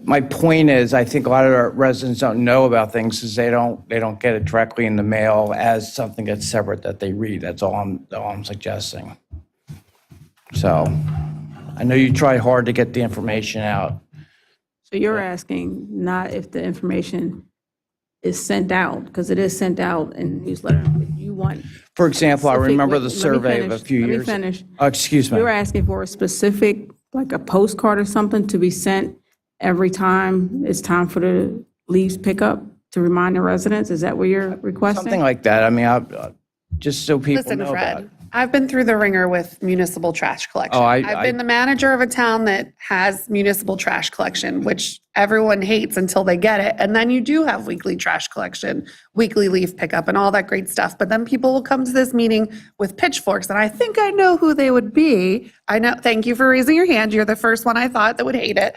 My point is, I think a lot of our residents don't know about things because they don't get it directly in the mail as something that's separate that they read. That's all I'm suggesting. So I know you try hard to get the information out. So you're asking not if the information is sent out, because it is sent out in newsletter. You want. For example, I specific- remember the let me survey of a finish. few Let me years. finish. Excuse me. You're asking for a specific, like a postcard or something to be sent every time it's time for the leaves pickup to remind the residents? Is that what you're requesting? Something like that. I mean, just so people Listen, know about it. Fred, I've been through the ringer with municipal trash collection. Oh, I've been the manager of a town that has municipal trash collection, which everyone hates until they get it. And then you do have weekly trash collection, weekly leaf pickup and all that great stuff. But then people will come to this meeting with pitchforks, and I think I know who they would be. I know, thank you for raising your hand. You're the first one I thought that would hate it.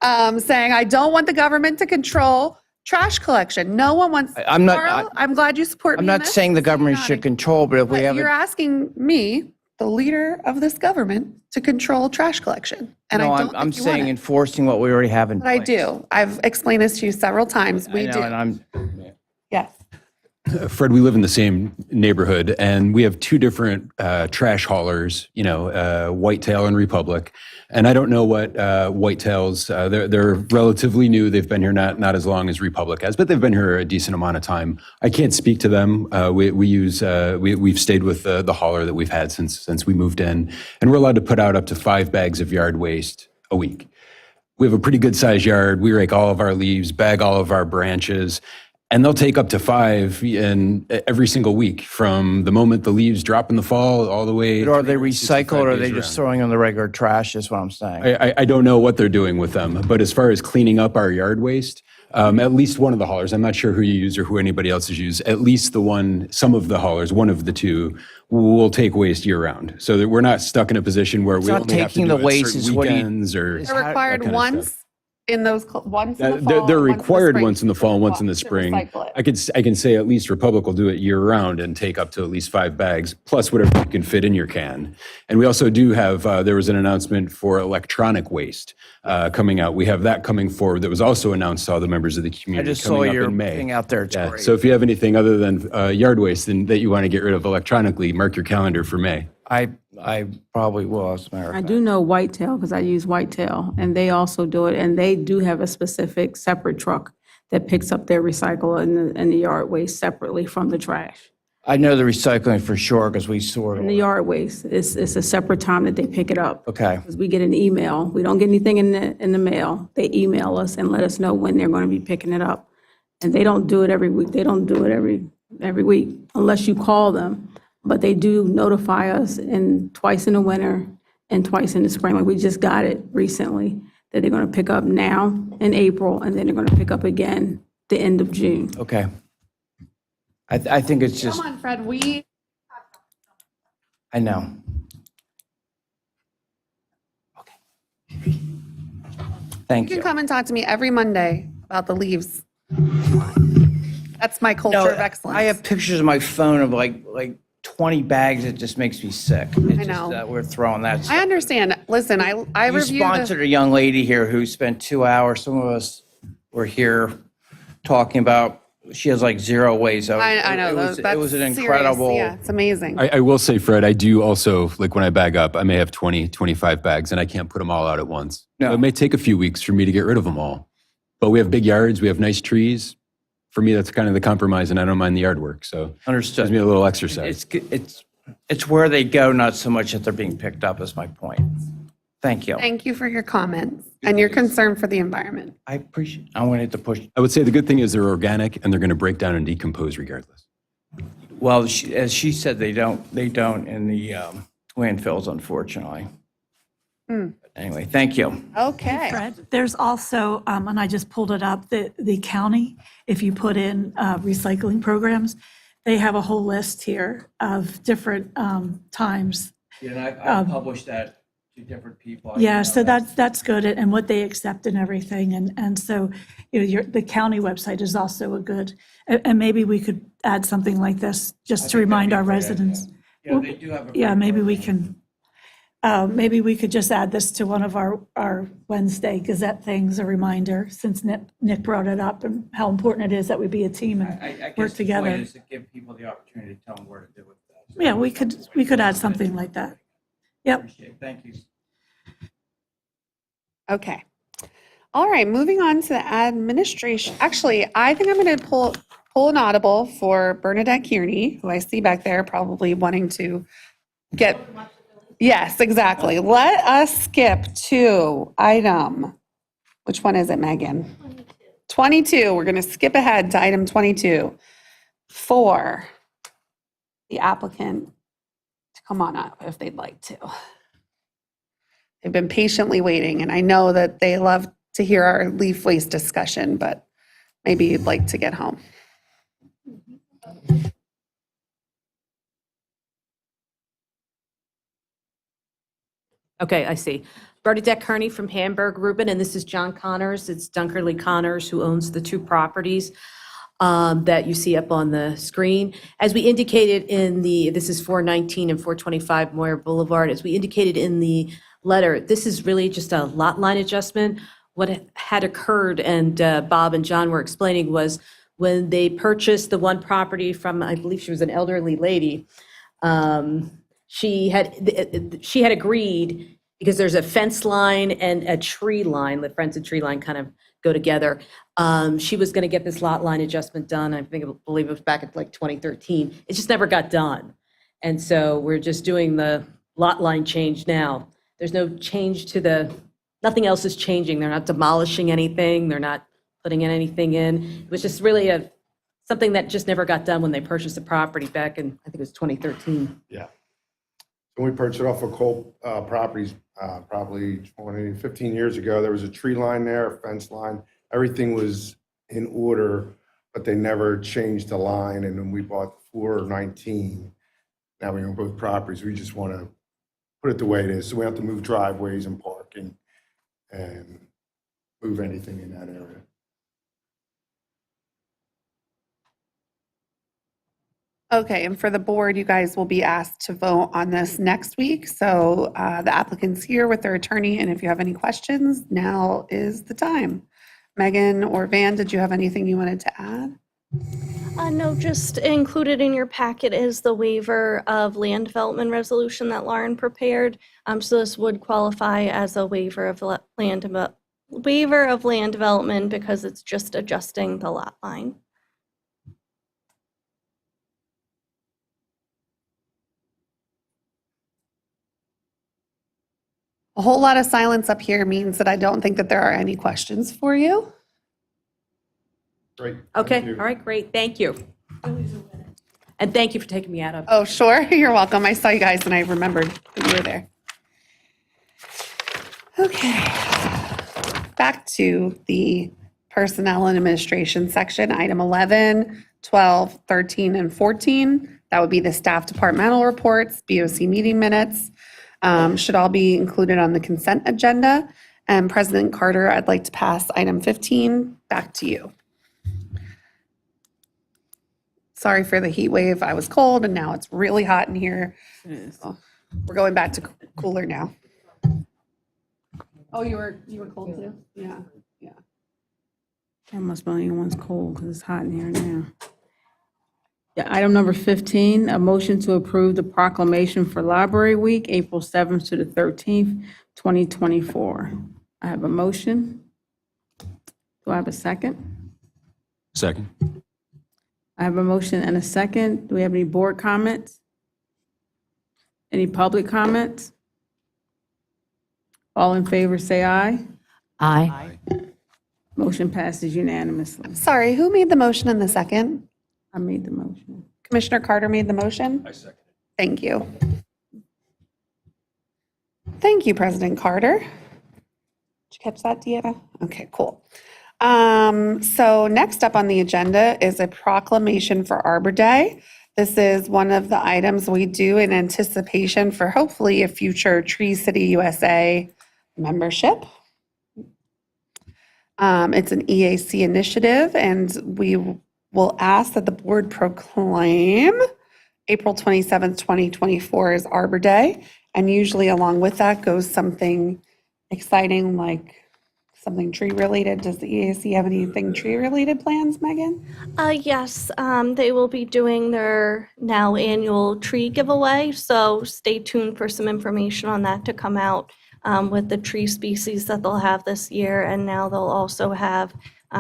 Saying, I don't want the government to control trash collection. No one wants. I'm not- Carl, I'm glad you support me. I'm in not this. saying the government should control, but if we But have you're it. asking me, the leader of this government, to control trash collection. And I No, don't I'm think you want saying it. enforcing what we already have in But I place. do. I've explained this to you several times. I We know, do. and Yes. Fred, we live in the same neighborhood, and we have 2 different trash haulers, Whitetail and Republic. And I don't know what Whitetails, they're relatively new. They've been here not as long as Republic has, but they've been here a decent amount of time. I can't speak to them. We've stayed with the hauler that we've had since we moved in, and we're allowed to put out up to 5 bags of yard waste a week. We have a pretty good sized yard. We rake all of our leaves, bag all of our branches. And they'll take up to 5 in every single week, from the moment the leaves drop in the fall all the way. But are they 365 recycled or are days they just around. throwing on the regular trash, is what I'm saying. I don't know what they're doing with them, but as far as cleaning up our yard waste, at least one of the haulers, I'm not sure who you use or who anybody else has used, at least some of the haulers, one of the 2, will take waste year round. So that we're not stuck in a position where we not only have to taking do the it waste, certain it's what do you- weekends or. It's They're required kind of once stuff. in those, once in the fall. They're once in the required spring once in the fall and once in the to spring. recycle it. I can say at least Republic will do it year round and take up to at least 5 bags, plus whatever you can fit in your can. And we also do have, there was an announcement for electronic waste coming out. We have that coming forward that was also announced to all the members of the I community just saw coming up your in May. thing out there. It's Yeah, great. so if you have anything other than yard waste that you want to get rid of electronically, mark your calendar for May. I probably will, as a matter of I fact. do know Whitetail because I use Whitetail, and they also do it, and they do have a specific separate truck that picks up their recycle and the yard waste separately from the trash. I know the recycling for sure because we sort And the it. yard waste, it's a separate time that they pick it up. Okay. Because we get an email, we don't get anything in the mail. They email us and let us know when they're going to be picking it up. And they don't do it every week. They don't do it every week unless you call them. But they do notify us twice in the winter and twice in the spring. Like we just got it recently that they're going to pick up now in April, and then they're going to pick up again the end of June. Okay. I think it's just, Come on, Fred, I know. Thank You you. can come and talk to me every Monday about the leaves. That's my culture No, of excellence. I have pictures on my phone of like 20 bags. It just makes me sick. It's just know. that we're throwing that I stuff. understand. Listen, I You review sponsored the, a young lady here who spent 2 hours. Some of us were here talking about, she has like zero waste. So I know, It was that's an serious. incredible. Yeah, it's amazing. I will say, Fred, I do also, like when I bag up, I may have 20, 25 bags and I can't put them all out at once. No. So it may take a few weeks for me to get rid of them all. But we have big yards, we have nice trees. For me, that's kind of the compromise and I don't mind the yard work. So it Understood. gives me a little exercise. It's where they go, not so much that they're being picked up is my point. Thank you. Thank you for your comments and your concern for the environment. I appreciate, I'm going to hit the push. I would say the good thing is they're organic and they're going to break down and decompose regardless. Well, as she said, they don't in the landfills, unfortunately. Anyway, thank you. Okay. Fred, there's also, and I just pulled it up, the county, if you put in recycling programs, they have a whole list here of different times. And I published that to different people. Yeah, so that's good, and what they accept and everything, and so, the county website is also a good, and maybe we could add something like this, just to remind our residents. Yeah, they do have a. Yeah, great maybe we program. can, maybe we could just add this to one of our Wednesday Gazette things, a reminder, since Nick brought it up, and how important it is that we be a team I and guess work the point together. is to give people the opportunity to tell them where to do it. Yeah, we could add something like that. Yep. Appreciate it. Thank you. Okay. All right, moving on to the administration. Actually, I think I'm going to pull an audible for Bernadette Kearney, who I see back there probably wanting to get. Yes, exactly. Let us skip to item, which one is it, Megan? 22. We're going to skip ahead to item 22 for the applicant to come on up if they'd like to. They've been patiently waiting, and I know that they love to hear our leaf waste discussion, but maybe you'd like to get home. Okay, I see. Bernadette Kearney from Hamburg Rubin, and this is John Connors. It's Dunkerley Connors who owns the two properties that you see up on the screen. As we indicated in this is 419 and 425 Moyer Boulevard, as we indicated in the letter, this is really just a lot line adjustment. What had occurred, and Bob and John were explaining, was when they purchased the one property from, I believe she was an elderly lady, she had agreed, because there's a fence line and a tree line, the fence and tree line kind of go together. She was going to get this lot line adjustment done. I believe it was back at like 2013. It just never got done. And so we're just doing the lot line change now. There's no change to nothing else is changing. They're not demolishing anything. They're not putting anything in. It was just really something that just never got done when they purchased the property back in, I think it was 2013. Yeah. When we purchased it off of Cole Properties, probably 15 years ago, there was a tree line there, a fence line. Everything was in order, but they never changed the line. And when we bought 419, now we own both properties, we just want to put it the way it is. So we have to move driveways and parking and move anything in that area. Okay, and for the board, you guys will be asked to vote on this next week. So the applicant's here with their attorney, and if you have any questions, now is the time. Megan or Van, did you have anything you wanted to add? No, just included in your packet is the waiver of land development resolution that Lauren prepared. So this would qualify as a waiver of land development because it's just adjusting the lot line. A whole lot of silence up here means that I don't think that there are any questions for you. Great. Okay, Thank you. all right, great, thank you. And thank you for taking me out of. Oh, sure, you're welcome. I saw you guys and I remembered that you were there. Okay, back to the personnel and administration section, item 11, 12, 13, and 14. That would be the staff departmental reports, BOC meeting minutes. Should all be included on the consent agenda. And President Carter, I'd like to pass item 15 back to you. Sorry for the heat wave. I was cold and now it's really hot in here. So we're going back to cooler now. Oh, you were cold too? Yeah. I must be the only one's cold because it's hot in here now. Yeah, item number 15, a motion to approve the proclamation for Library Week, April 7th to the 13th, 2024. I have a motion. Do I have a second? Second. I have a motion and a second. Do we have any board comments? Any public comments? All in favor, say aye. Aye. Motion passes unanimously. Sorry, who made the motion in the second? I made the motion. Commissioner Carter made the motion? I second. Thank you. Thank you, President Carter. Did you catch that, Deanna? Okay, cool. So next up on the agenda is a proclamation for Arbor Day. This is one of the items we do in anticipation for hopefully a future Tree City USA membership. It's an EAC initiative, and we will ask that the board proclaim April 27th, 2024 as Arbor Day. And usually along with that goes something exciting like something tree related. Does the EAC have anything tree related plans, Megan? Yes, they will be doing their now annual tree giveaway, so stay tuned for some information on that to come out with the tree species that they'll have this year, and now they'll also have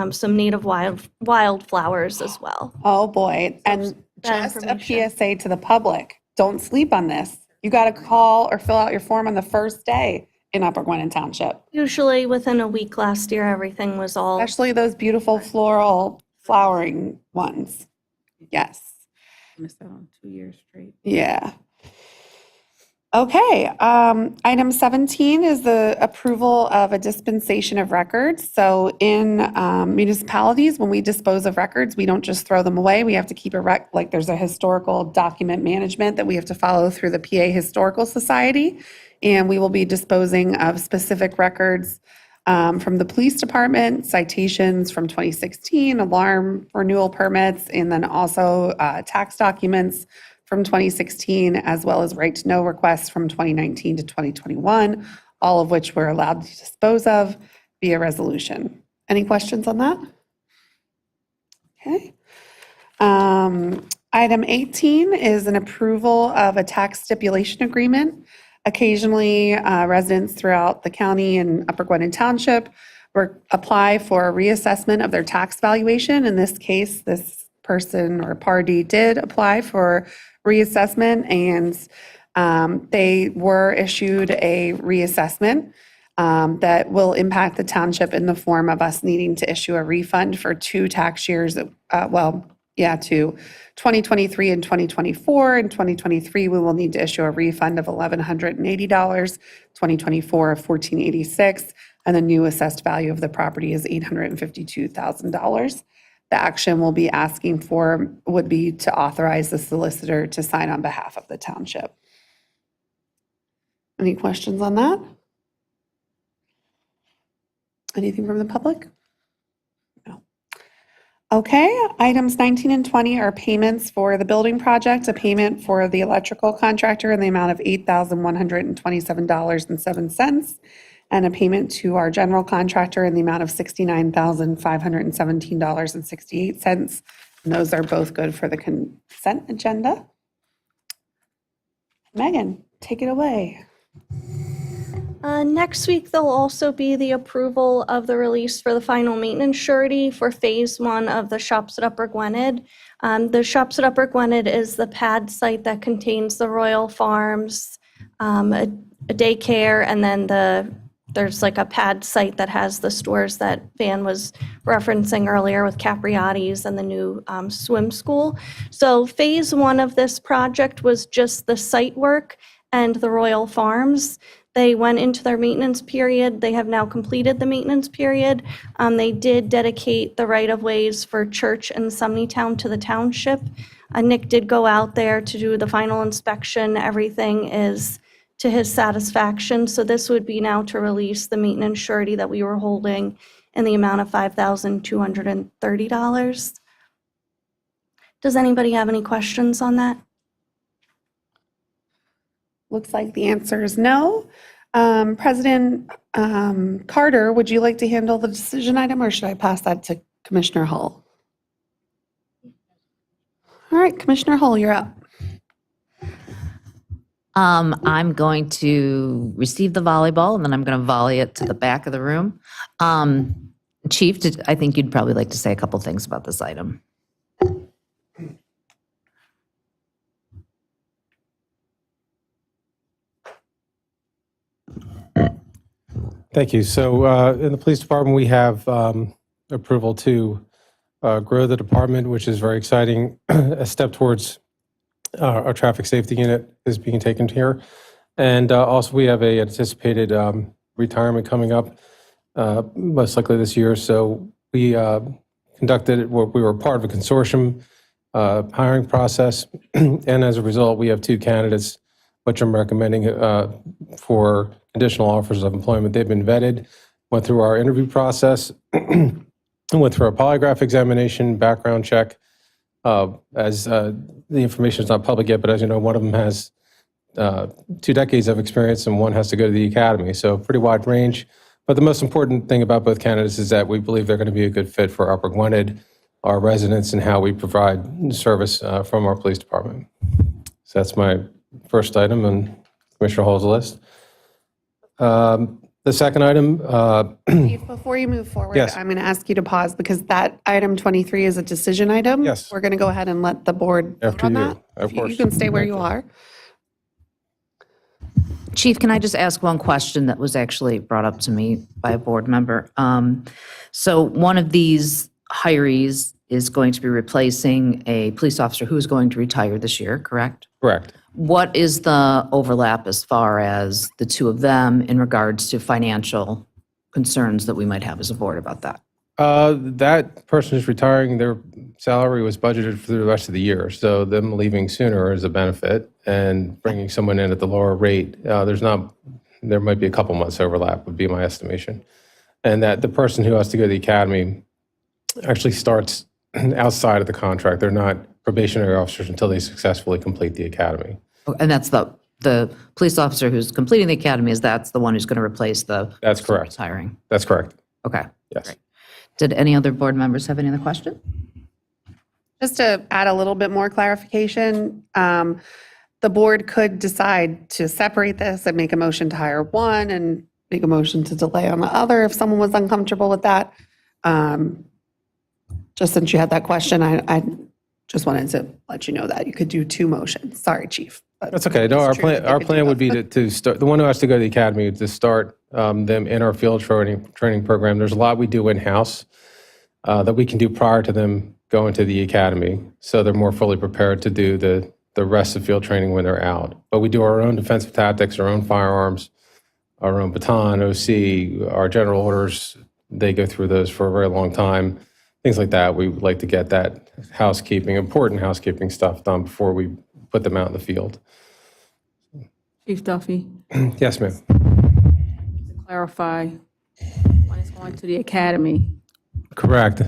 some native wildflowers as well. Oh, boy. And that just a information. PSA to the public, don't sleep on this. You got to call or fill out your form on the first day in Upper Gwynedd Township, Usually within a week last year, everything was all. especially those beautiful floral flowering ones. Yes. Missed out on 2 years straight. Yeah. Okay, item 17 is the approval of a dispensation of records. So in municipalities, when we dispose of records, we don't just throw them away. We have to keep like there's a historical document management that we have to follow through the PA Historical Society. And we will be disposing of specific records from the police department, citations from 2016, alarm renewal permits, and then also tax documents from 2016, as well as right to know requests from 2019 to 2021, all of which we're allowed to dispose of via resolution. Any questions on that? Okay. Item 18 is an approval of a tax stipulation agreement. Occasionally, residents throughout the county and Upper Gwynedd Township apply for a reassessment of their tax valuation. In this case, this person or party did apply for reassessment, and they were issued a reassessment that will impact the township in the form of us needing to issue a refund for 2 tax years, to 2023 and 2024. In 2023, we will need to issue a refund of $1,180, 2024 of $1,486, and the new assessed value of the property is $852,000. The action we'll be asking for would be to authorize the solicitor to sign on behalf of the township. Any questions on that? Anything from the public? No. Okay, items 19 and 20 are payments for the building project, a payment for the electrical contractor in the amount of $8,127.07, and a payment to our general contractor in the amount of $69,517.68. And those are both good for the consent agenda. Megan, take it away. Next week, there'll also be the approval of the release for the final maintenance surety for Phase 1 of the Shops at Upper Gwynedd. The Shops at Upper Gwynedd is the pad site that contains the Royal Farms, a daycare, and then there's like a pad site that has the stores that Van was referencing earlier with Capriati's and the new swim school. So Phase 1 of this project was just the site work and the Royal Farms. They went into their maintenance period. They have now completed the maintenance period. They did dedicate the right-of-ways for Church and Sumneytown to the township. Nick did go out there to do the final inspection. Everything is to his satisfaction. So this would be now to release the maintenance surety that we were holding in the amount of $5,230. Does anybody have any questions on that? Looks like the answer is no. President Carter, would you like to handle the decision item, or should I pass that to Commissioner Hull? All right, Commissioner Hull, you're up. I'm going to receive the volleyball, and then I'm going to volley it to the back of the room. Chief, I think you'd probably like to say a couple things about this item. Thank you. So in the police department, we have approval to grow the department, which is very exciting. A step towards our traffic safety unit is being taken here. And also we have a anticipated retirement coming up, most likely this year. So we we were part of a consortium hiring process. And as a result, we have 2 candidates, which I'm recommending for conditional offers of employment. They've been vetted, went through our interview process, went through our polygraph examination, background check. As the information is not public yet, but as you know, one of them has 2 decades of experience and one has to go to the academy. So pretty wide range. But the most important thing about both candidates is that we believe they're going to be a good fit for Upper Gwynedd, our residents, and how we provide service from our police department. So that's my first item on Commissioner Hall's list. The second item. Chief, before you move forward, Yes. I'm going to ask you to pause because that item 23 is a decision item. Yes. We're going to go ahead and let the board vote After on you, that. of course. You can stay where you are. Chief, can I just ask one question that was actually brought up to me by a board member? So one of these hirees is going to be replacing a police officer who is going to retire this year, correct? Correct. What is the overlap as far as the 2 of them in regards to financial concerns that we might have as a board about that? That person is retiring. Their salary was budgeted for the rest of the year. So them leaving sooner is a benefit, and bringing someone in at the lower rate, there might be a couple months overlap would be my estimation. And that the person who has to go to the academy actually starts outside of the contract. They're not probationary officers until they successfully complete the academy. And that's the police officer who's completing the academy, that's the one who's going to replace the That's person correct. retiring? That's correct. Okay. Yes. Great. Did any other board members have any other question? Just to add a little bit more clarification, the board could decide to separate this and make a motion to hire one and make a motion to delay on the other if someone was uncomfortable with that. Just since you had that question, I just wanted to let you know that you could do 2 motions. Sorry, Chief. But That's okay. No, it's true that they our could do plan would both. be to start, the one who has to go to the academy, to start them in our field training program. There's a lot we do in-house that we can do prior to them going to the academy. So they're more fully prepared to do the rest of field training when they're out. But we do our own defensive tactics, our own firearms, our own baton, OC, our general orders. They go through those for a very long time. Things like that. We would like to get that important housekeeping stuff done before we put them out in the field. Chief Duffy, Yes, ma'am. to clarify, when it's going to the academy, Correct.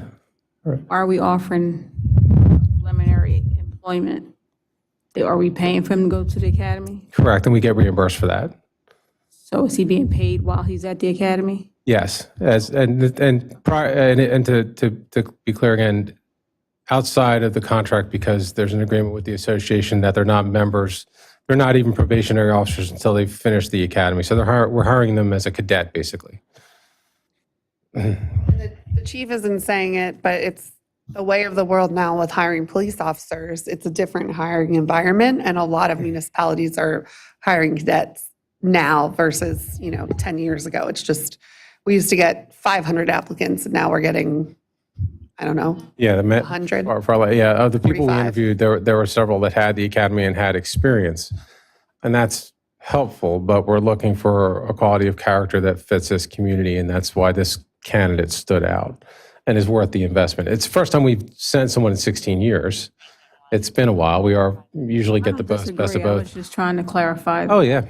why are we offering preliminary employment? Are we paying for him to go to the academy? Correct. And we get reimbursed for that. So is he being paid while he's at the academy? Yes, and to be clear again, outside of the contract, because there's an agreement with the association that they're not members, they're not even probationary officers until they finish the academy. So we're hiring them as a cadet, basically. The chief isn't saying it, but it's the way of the world now with hiring police officers. It's a different hiring environment, and a lot of municipalities are hiring cadets now versus 10 years ago. It's just, we used to get 500 applicants, and now we're getting, I don't know, Yeah, 100. Of the people we 45. interviewed, there were several that had the academy and had experience, and that's helpful. But we're looking for a quality of character that fits this community, and that's why this candidate stood out and is worth the investment. It's the first time we've sent someone in 16 years. It's been a while. We usually get the best of I was both. just trying to clarify. Oh, yeah.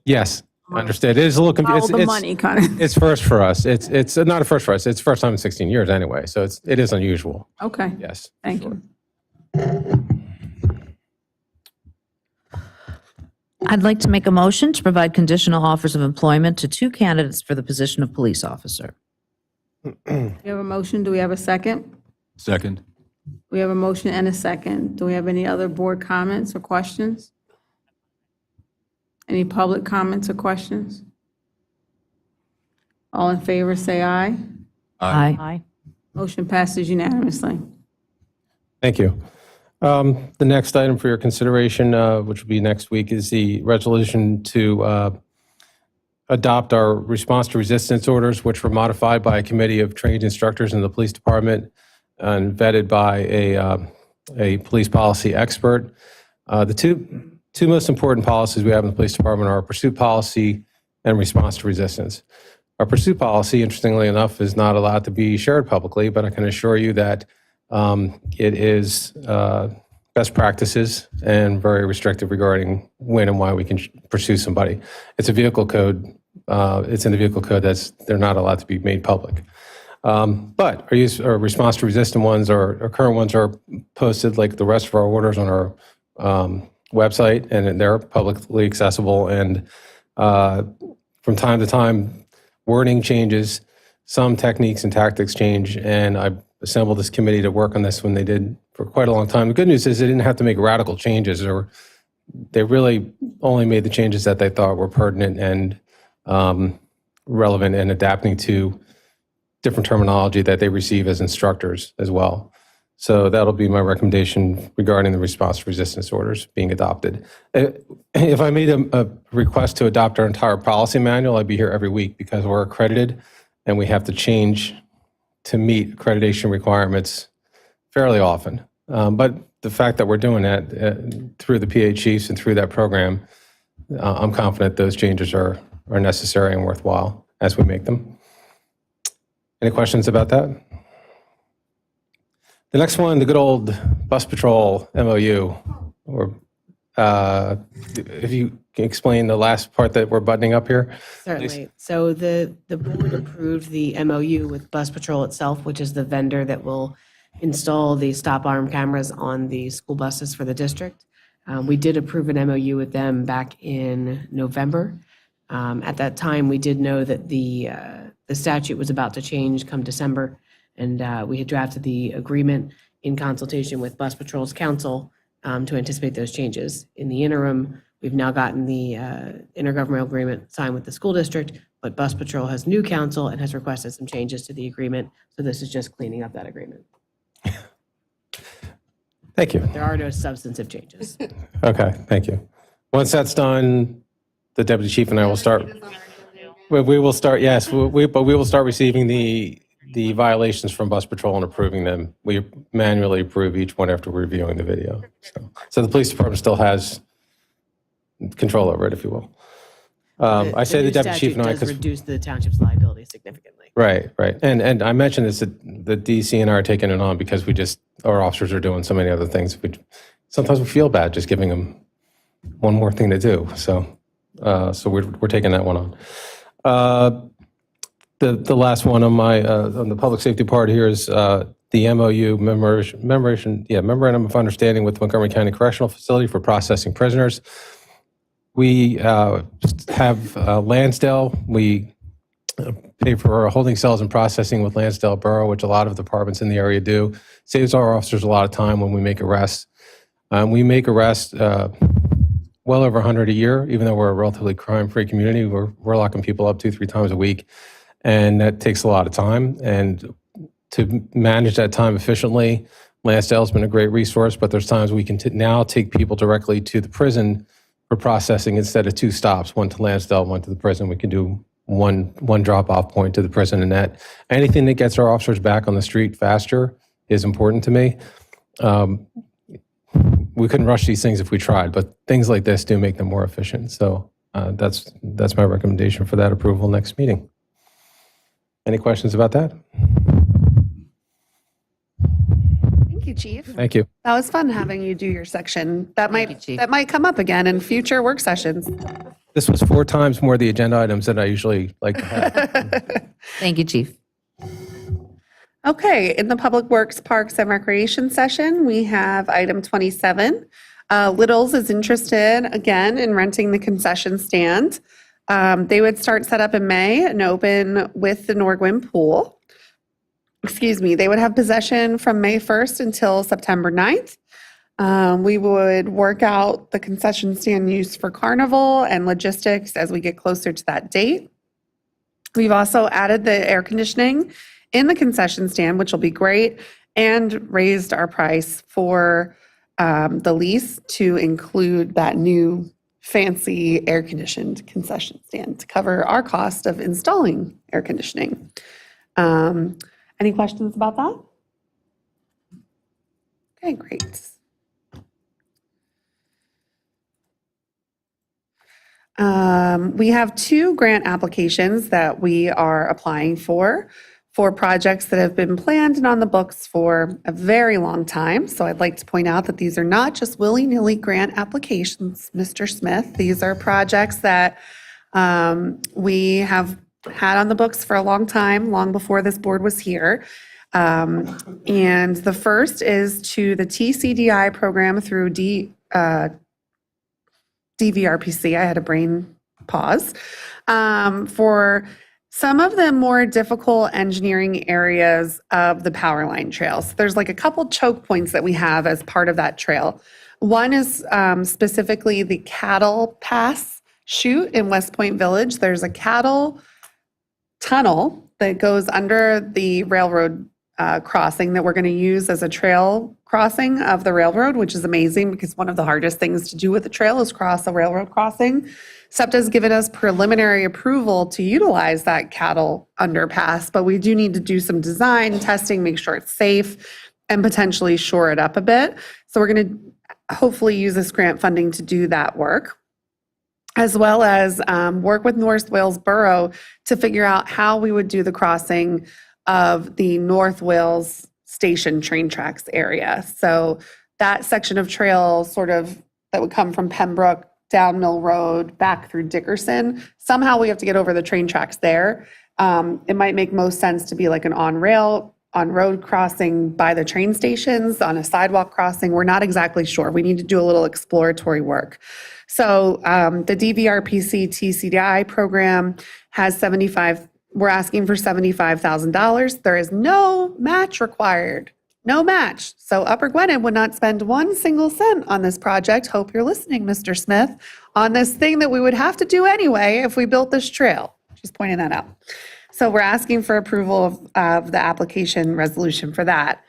Yes, understood. It is a little Follow confusing. the money, kind of. It's first for us. It's not a first for us. It's first time in 16 years anyway, so it is unusual. Okay, Yes. thank sure. you. I'd like to make a motion to provide conditional offers of employment to 2 candidates for the position of police officer. We have a motion. Do we have a second? Second. We have a motion and a second. Do we have any other board comments or questions? Any public comments or questions? All in favor, say aye. Aye. Motion passes unanimously. Thank you. The next item for your consideration, which will be next week, is the resolution to adopt our response to resistance orders, which were modified by a committee of trained instructors in the police department and vetted by a police policy expert. The two most important policies we have in the police department are our pursuit policy and response to resistance. Our pursuit policy, interestingly enough, is not allowed to be shared publicly, but I can assure you that it is best practices and very restrictive regarding when and why we can pursue somebody. It's a vehicle code. It's in the vehicle code they're not allowed to be made public. But our response to resistant ones or our current ones are posted like the rest of our orders on our website, and they're publicly accessible. And from time to time, wording changes, some techniques and tactics change, and I assembled this committee to work on this when they did for quite a long time. The good news is they didn't have to make radical changes, or they really only made the changes that they thought were pertinent and relevant and adapting to different terminology that they receive as instructors as well. So that'll be my recommendation regarding the response to resistance orders being adopted. If I made a request to adopt our entire policy manual, I'd be here every week because we're accredited and we have to change to meet accreditation requirements fairly often. But the fact that we're doing that through the PA chiefs and through that program, I'm confident those changes are necessary and worthwhile as we make them. Any questions about that? The next one, the good old bus patrol MOU, or if you can explain the last part that we're buttoning up here. Certainly. So the board approved the MOU with Bus Patrol itself, which is the vendor that will install the stop arm cameras on the school buses for the district. We did approve an MOU with them back in November. At that time, we did know that the statute was about to change come December, and we had drafted the agreement in consultation with Bus Patrol's counsel to anticipate those changes. In the interim, we've now gotten the intergovernmental agreement signed with the school district, but Bus Patrol has new counsel and has requested some changes to the agreement. So this is just cleaning up that agreement. Thank you. There are no substantive changes. Okay, thank you. Once that's done, the deputy chief and I will start. We will start, yes, but we will start receiving the violations from Bus Patrol and approving them. We manually approve each one after reviewing the video. So the police department still has control over it, if you will. I say the deputy chief and I, does reduce the township's liability significantly. Right. And I mentioned this, that the DC and I are taking it on because our officers are doing so many other things. Sometimes we feel bad just giving them one more thing to do. So we're taking that one on. The last one on the public safety part here is the MOU memorandum of understanding with Montgomery County Correctional Facility for processing prisoners. We have Lansdale. We pay for holding cells and processing with Lansdale Borough, which a lot of departments in the area do. Saves our officers a lot of time when we make arrests. We make arrests well over 100 a year, even though we're a relatively crime-free community. We're locking people up 2-3 times a week, and that takes a lot of time. And to manage that time efficiently, Lansdale's been a great resource, but there's times we can now take people directly to the prison for processing instead of 2 stops, one to Lansdale, one to the prison. We can do one drop-off point to the prison, and that anything that gets our officers back on the street faster is important to me. We couldn't rush these things if we tried, but things like this do make them more efficient. So that's my recommendation for that approval next meeting. Any questions about that? Thank you, Chief. Thank you. That was fun having you do your section. That might come up again in future work sessions. This was 4 times more the agenda items than I usually like to have. Thank you, Chief. Okay, in the Public Works, Parks, and Recreation session, we have item 27. Little's is interested, again, in renting the concession stand. They would start setup in May and open with the Norgwin pool. Excuse me, they would have possession from May 1st until September 9th. We would work out the concession stand use for Carnival and logistics as we get closer to that date. We've also added the air conditioning in the concession stand, which will be great, and raised our price for the lease to include that new fancy air-conditioned concession stand to cover our cost of installing air conditioning. Any questions about that? Okay, great. We have 2 grant applications that we are applying for projects that have been planned and on the books for a very long time. So I'd like to point out that these are not just willy-nilly grant applications, Mr. Smith. These are projects that we have had on the books for a long time, long before this board was here. And the first is to the TCDI program through DVRPC. I had a brain pause. For some of the more difficult engineering areas of the power line trails. There's like a couple choke points that we have as part of that trail. One is specifically the cattle pass chute in West Point Village. There's a cattle tunnel that goes under the railroad crossing that we're going to use as a trail crossing of the railroad, which is amazing because one of the hardest things to do with the trail is cross a railroad crossing. SEPTA has given us preliminary approval to utilize that cattle underpass, but we do need to do some design testing, make sure it's safe, and potentially shore it up a bit. So we're going to hopefully use this grant funding to do that work, as well as work with North Wales Borough to figure out how we would do the crossing of the North Wales Station train tracks area. So that section of trail that would come from Pembroke down Mill Road, back through Dickerson. Somehow we have to get over the train tracks there. It might make most sense to be like an on-road crossing by the train stations, on a sidewalk crossing. We're not exactly sure. We need to do a little exploratory work. So the DVRPC TCDI program has we're asking for $75,000. There is no match required. No match. So Upper Gwynedd would not spend 1 single cent on this project. Hope you're listening, Mr. Smith, on this thing that we would have to do anyway if we built this trail. Just pointing that out. So we're asking for approval of the application resolution for that.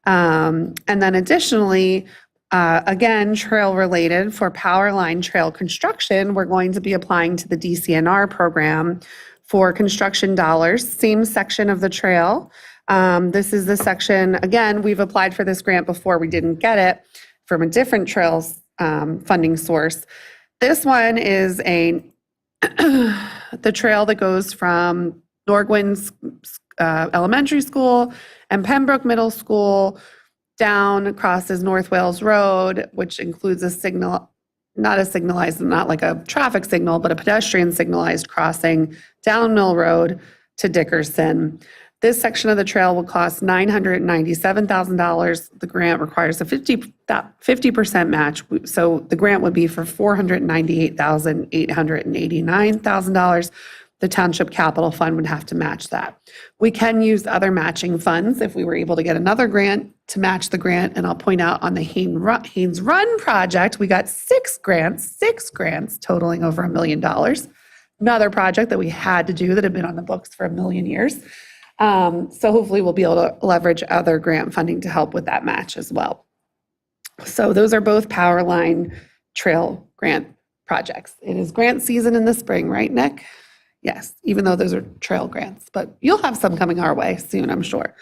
And then additionally, again, trail related for power line trail construction, we're going to be applying to the DCNR program for construction dollars, same section of the trail. This is the section, again, we've applied for this grant before, we didn't get it from a different trails funding source. This one is the trail that goes from Norgwin Elementary School and Pembroke Middle School down, crosses North Wales Road, which includes a signal, not like a traffic signal, but a pedestrian signalized crossing down Mill Road to Dickerson. This section of the trail will cost $997,000. The grant requires a 50% match. So the grant would be for $498,889,000. The Township Capital Fund would have to match that. We can use other matching funds if we were able to get another grant to match the grant. And I'll point out on the Haynes Run project, we got 6 grants totaling over $1 million. Another project that we had to do that had been on the books for 1 million years. So hopefully we'll be able to leverage other grant funding to help with that match as well. So those are both power line trail grant projects. It is grant season in the spring, right, Nick? Yes, even though those are trail grants, but you'll have some coming our way soon, I'm sure.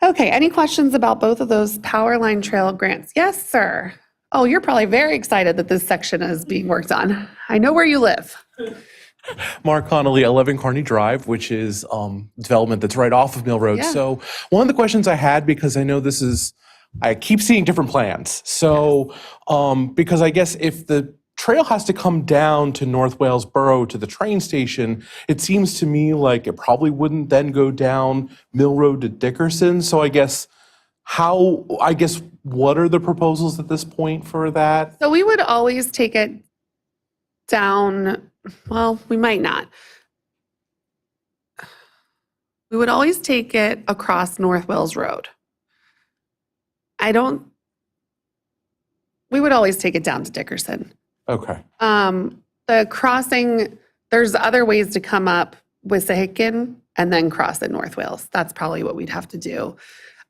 Okay, any questions about both of those power line trail grants? Yes, sir. Oh, you're probably very excited that this section is being worked on. I know where you live. Mark Connolly, 11 Kearney Drive, which is development that's right off of Mill Road. Yeah. So one of the questions I had, because I know I keep seeing different plans. So because I guess if the trail has to come down to North Wales Borough to the train station, it seems to me like it probably wouldn't then go down Mill Road to Dickerson. So I guess what are the proposals at this point for that? So we would always take it down, well, we might not. We would always take it across North Wales Road. We would always take it down to Dickerson. Okay. The crossing, there's other ways to come up Wissahickon and then cross at North Wales. That's probably what we'd have to do.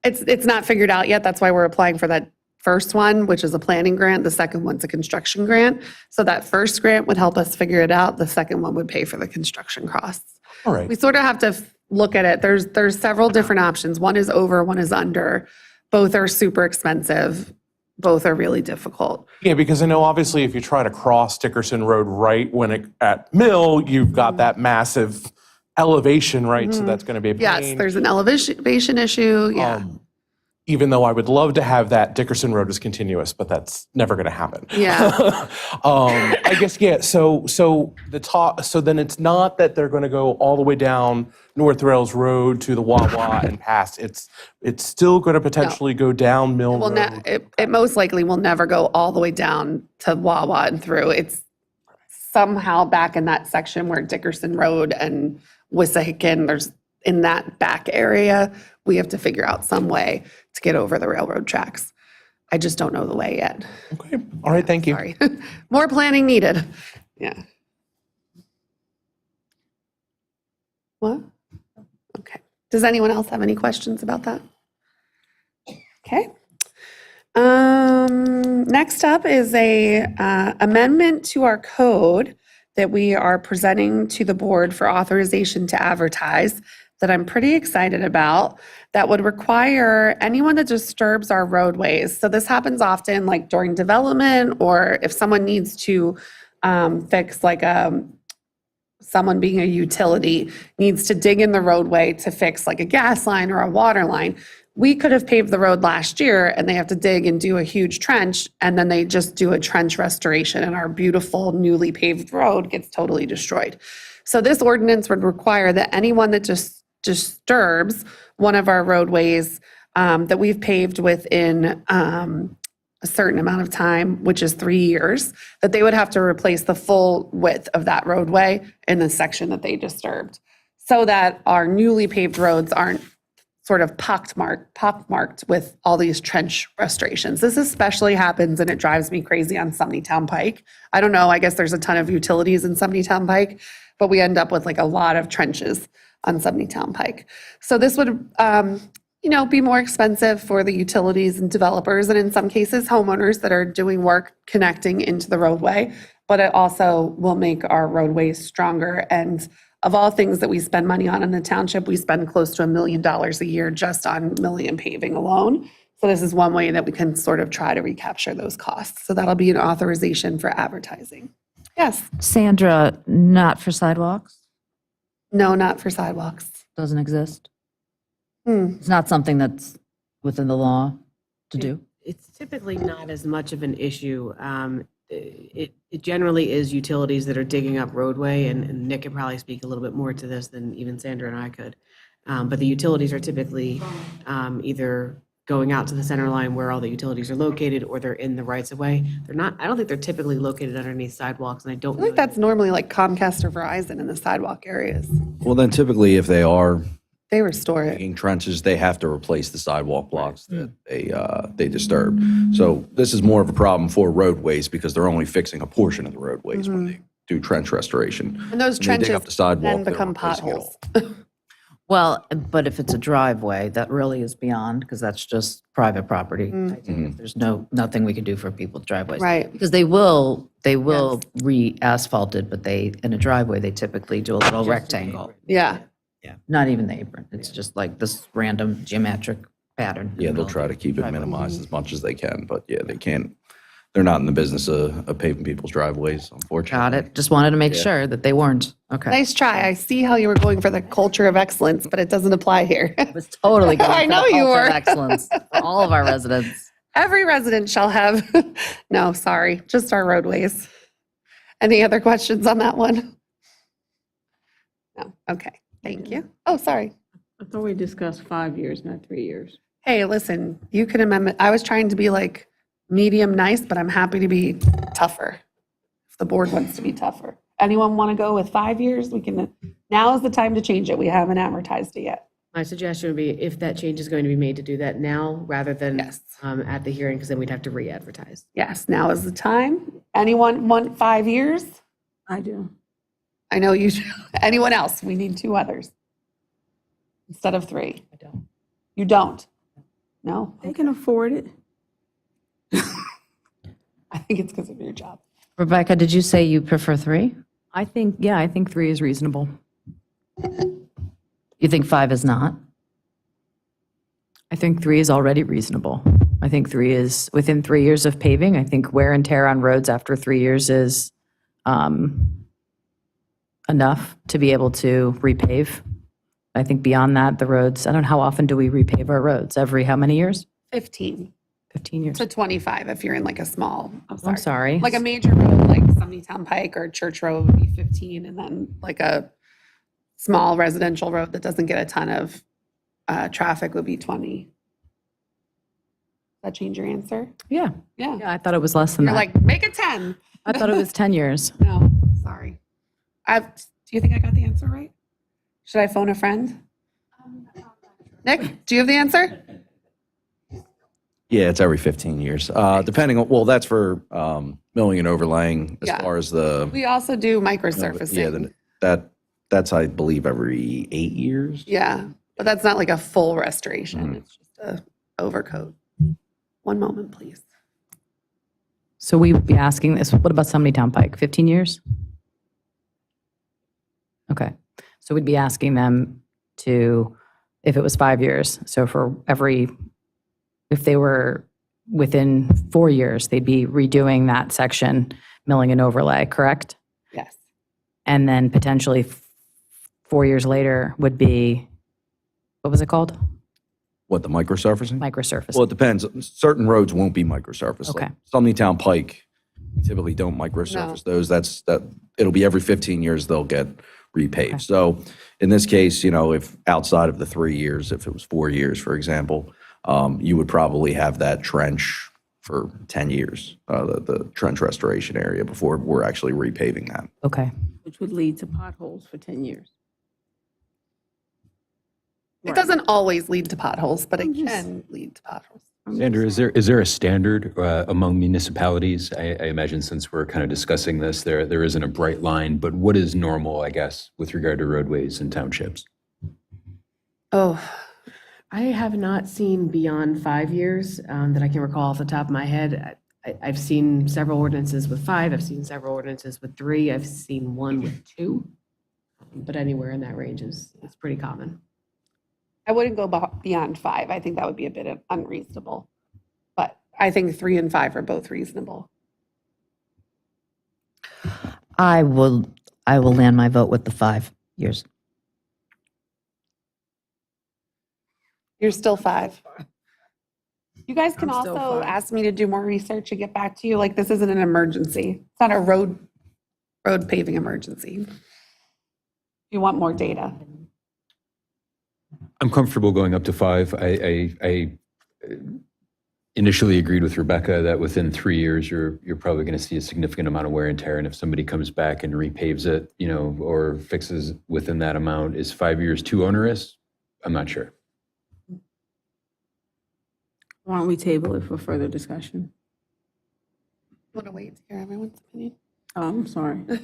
It's not figured out yet. That's why we're applying for that first one, which is a planning grant. The second one's a construction grant. So that first grant would help us figure it out. The second one would pay for the construction costs. All right. We sort of have to look at it. There's several different options. One is over, one is under. Both are super expensive. Both are really difficult. Yeah, because I know obviously if you try to cross Dickerson Road right at Mill, you've got that massive elevation, right? So that's going to be a pain. Yes, there's an elevation issue. Yeah. Even though I would love to have that Dickerson Road as continuous, but that's never going to happen. Yeah. I guess, yeah. So then it's not that they're going to go all the way down North Wales Road to the Wawa and past. It's still going to potentially go down Mill Well, Road. it most likely will never go all the way down to Wawa and through. It's somehow back in that section where Dickerson Road and Wissahickon, there's in that back area, we have to figure out some way to get over the railroad tracks. I just don't know the way yet. Okay. All right. Thank you. Sorry. More planning needed. Yeah. What? Okay. Does anyone else have any questions about that? Okay. Next up is a amendment to our code that we are presenting to the board for authorization to advertise that I'm pretty excited about, that would require anyone that disturbs our roadways. So this happens often, like during development, or if someone needs to fix like someone being a utility needs to dig in the roadway to fix like a gas line or a water line. We could have paved the road last year and they have to dig and do a huge trench, and then they just do a trench restoration and our beautiful newly paved road gets totally destroyed. So this ordinance would require that anyone that just disturbs one of our roadways that we've paved within a certain amount of time, which is 3 years, that they would have to replace the full width of that roadway in the section that they disturbed, so that our newly paved roads aren't sort of pockmarked with all these trench restorations. This especially happens, and it drives me crazy on Sumney Town Pike. I don't know, I guess there's a ton of utilities in Sumney Town Pike, but we end up with like a lot of trenches on Sumney Town Pike. So this would, be more expensive for the utilities and developers, and in some cases homeowners that are doing work connecting into the roadway, but it also will make our roadways stronger. And of all things that we spend money on in the township, we spend close to $1 million a year just on milling and paving alone. So this is one way that we can sort of try to recapture those costs. So that'll be an authorization for advertising. Yes. Sandra, not for sidewalks? No, not for sidewalks. Doesn't exist? It's not something that's within the law to do? It's typically not as much of an issue. It generally is utilities that are digging up roadway, and Nick could probably speak a little bit more to this than even Sandra and I could. But the utilities are typically either going out to the center line where all the utilities are located, or they're in the rights of way. They're not, I don't think they're typically located underneath sidewalks, and I don't I think that's normally like Comcast or Verizon in the sidewalk areas. Well, then typically if they are They restore it. digging trenches, they have to replace the sidewalk blocks that they disturb. So this is more of a problem for roadways because they're only fixing a portion of the roadways when they do trench restoration. And those When they dig trenches up the sidewalk, then they're become replacing it potholes. all. Well, but if it's a driveway, that really is beyond, because that's just private property. There's nothing we can do for people's driveways. Right. Because they will re-asphalt it, but in a driveway, they typically do a little rectangle. Yeah. Not even the apron. It's just like this random geometric pattern. in the Yeah, they'll middle try of to the keep it driveway. minimized as much as they can, but yeah, they can't. They're not in the business of paving people's driveways, unfortunately. Got it. Just wanted to make Yeah. sure that they weren't. Okay. Nice try. I see how you were going for the culture of excellence, but it doesn't apply here. I was totally going I for know the you culture were. of excellence for all of our residents. Every resident shall have, no, sorry, just our roadways. Any other questions on that one? No, okay, thank you. Oh, sorry. I thought we discussed 5 years, not 3 years. Hey, listen, you can amend it. I was trying to be like medium nice, but I'm happy to be tougher. If the board wants to be tougher. Anyone want to go with 5 years? We can, now is the time to change it. We haven't advertised it yet. My suggestion would be if that change is going to be made, to do that now rather than Yes. at the hearing, because then we'd have to re-advertise. Yes, now is the time. Anyone want 5 years? I do. I know you, anyone else? We need 2 others instead of 3. I don't. You don't? No? They can afford it. I think it's because of your job. Rebecca, did you say you prefer 3? I think 3 is reasonable. You think 5 is not? I think 3 is already reasonable. I think 3 is within 3 years of paving. I think wear and tear on roads after 3 years is enough to be able to repave. I think beyond that, the roads, I don't know, how often do we repave our roads? Every how many years? 15 15 years. to 25 if you're in like a small, I'm sorry. like a major road like Town Pike or Church Road would be 15, and then like a small residential road that doesn't get a ton of traffic would be 20. Does that change your answer? Yeah. Yeah. Yeah, I thought it was less than You're that. like, make it 10. I thought it was 10 years. No, sorry. Do you think I got the answer right? Should I phone a friend? Nick, do you have the answer? Yeah, it's every 15 years. Depending on, well, that's for milling and overlaying as Yeah. far as the. We also do microsurfacing. Yeah, that's, I believe, every 8 years. Yeah, but that's not like a full restoration. Mm-hmm. It's just a overcoat. One moment, please. So we would be asking this, what about Town Pike, 15 years? Okay, so we'd be asking them to, if it was 5 years, so for every, if they were within 4 years, they'd be redoing that section, milling and overlay, correct? Yes. And then potentially 4 years later would be, what was it called? What, the microsurfacing? Microsurface. Well, it depends. Certain roads won't be microsurfaced. Okay. Like Town Pike, we typically don't microsurface those. It'll be every 15 years they'll get repaved. Okay. So in this case, if outside of the 3 years, if it was 4 years, for example, you would probably have that trench for 10 years, the trench restoration area before we're actually repaving that. Okay. Which would lead to potholes for 10 years. It doesn't always lead to potholes, but it can lead to potholes. Sandra, is there a standard among municipalities? I imagine since we're kind of discussing this, there isn't a bright line, but what is normal, I guess, with regard to roadways and townships? Oh, I have not seen beyond 5 years that I can recall off the top of my head. I've seen several ordinances with 5. I've seen several ordinances with 3. I've seen one with 2. But anywhere in that range is pretty common. I wouldn't go beyond 5. I think that would be a bit unreasonable. But I think 3 and 5 are both reasonable. I will land my vote with the 5 years. You're still 5. You guys can I'm still also 5. ask me to do more research and get back to you. Like, this isn't an emergency. It's not a road paving emergency. You want more data. I'm comfortable going up to 5. I initially agreed with Rebecca that within 3 years, you're probably going to see a significant amount of wear and tear. And if somebody comes back and repaves it, or fixes within that amount, is 5 years too onerous? I'm not sure. Why don't we table it for further discussion? Want to wait to hear everyone's opinion? Oh, I'm sorry. Do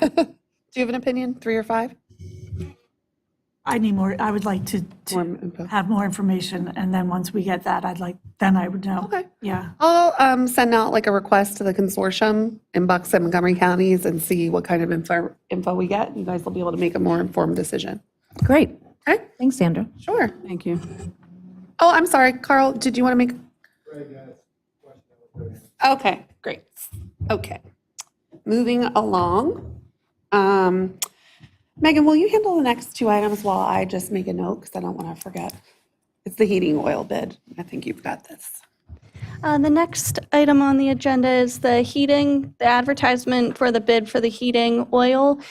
you have an opinion, 3 or 5? I need more, I would like to More info. have more information, and then once we get that, then I would know. Okay. Yeah. I'll send out like a request to the consortium in Bucks and Montgomery counties and see what kind of info we get. You guys will be able to make a more informed decision. Great. Okay? Thanks, Sandra. Sure. Thank you. Oh, I'm sorry, Carl, did you want to make? Okay, great. Okay. Moving along. Megan, will you handle the next 2 items while I just make a note, because I don't want to forget? It's the heating oil bid. I think you've got this. The next item on the agenda is the advertisement for the bid for the heating oil.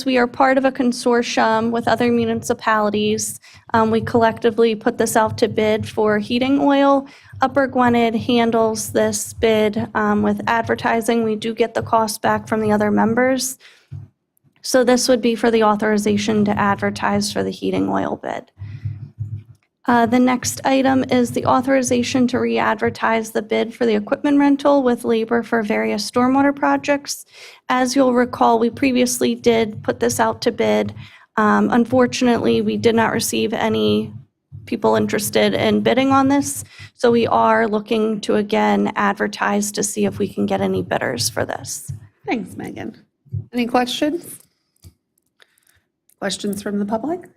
We are part of a consortium with other municipalities. We collectively put this out to bid for heating oil. Upper Gwynedd handles this bid with advertising. We do get the cost back from the other members. So this would be for the authorization to advertise for the heating oil bid. The next item is the authorization to re-advertise the bid for the equipment rental with labor for various stormwater projects. As you'll recall, we previously did put this out to bid. Unfortunately, we did not receive any people interested in bidding on this, so we are looking to again advertise to see if we can get any bidders for this. Thanks, Megan. Any questions? Questions from the public?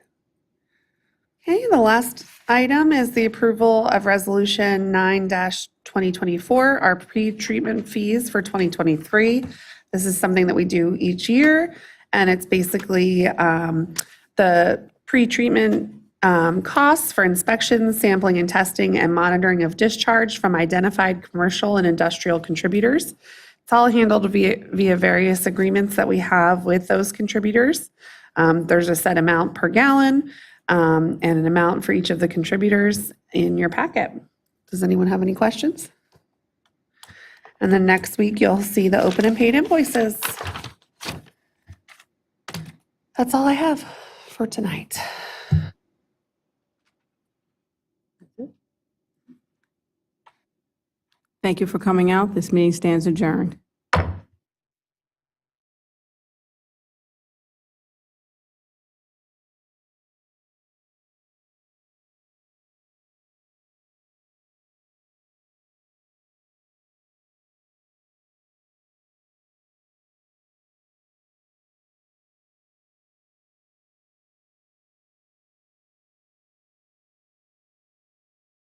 Okay, the last item is the approval of Resolution 9-2024, our pre-treatment fees for 2023. This is something that we do each year, and it's basically the pre-treatment costs for inspection, sampling, and testing and monitoring of discharge from identified commercial and industrial contributors. It's all handled via various agreements that we have with those contributors. There's a set amount per gallon and an amount for each of the contributors in your packet. Does anyone have any questions? And then next week, you'll see the open and paid invoices. That's all I have for tonight. Thank you for coming out. This meeting stands adjourned.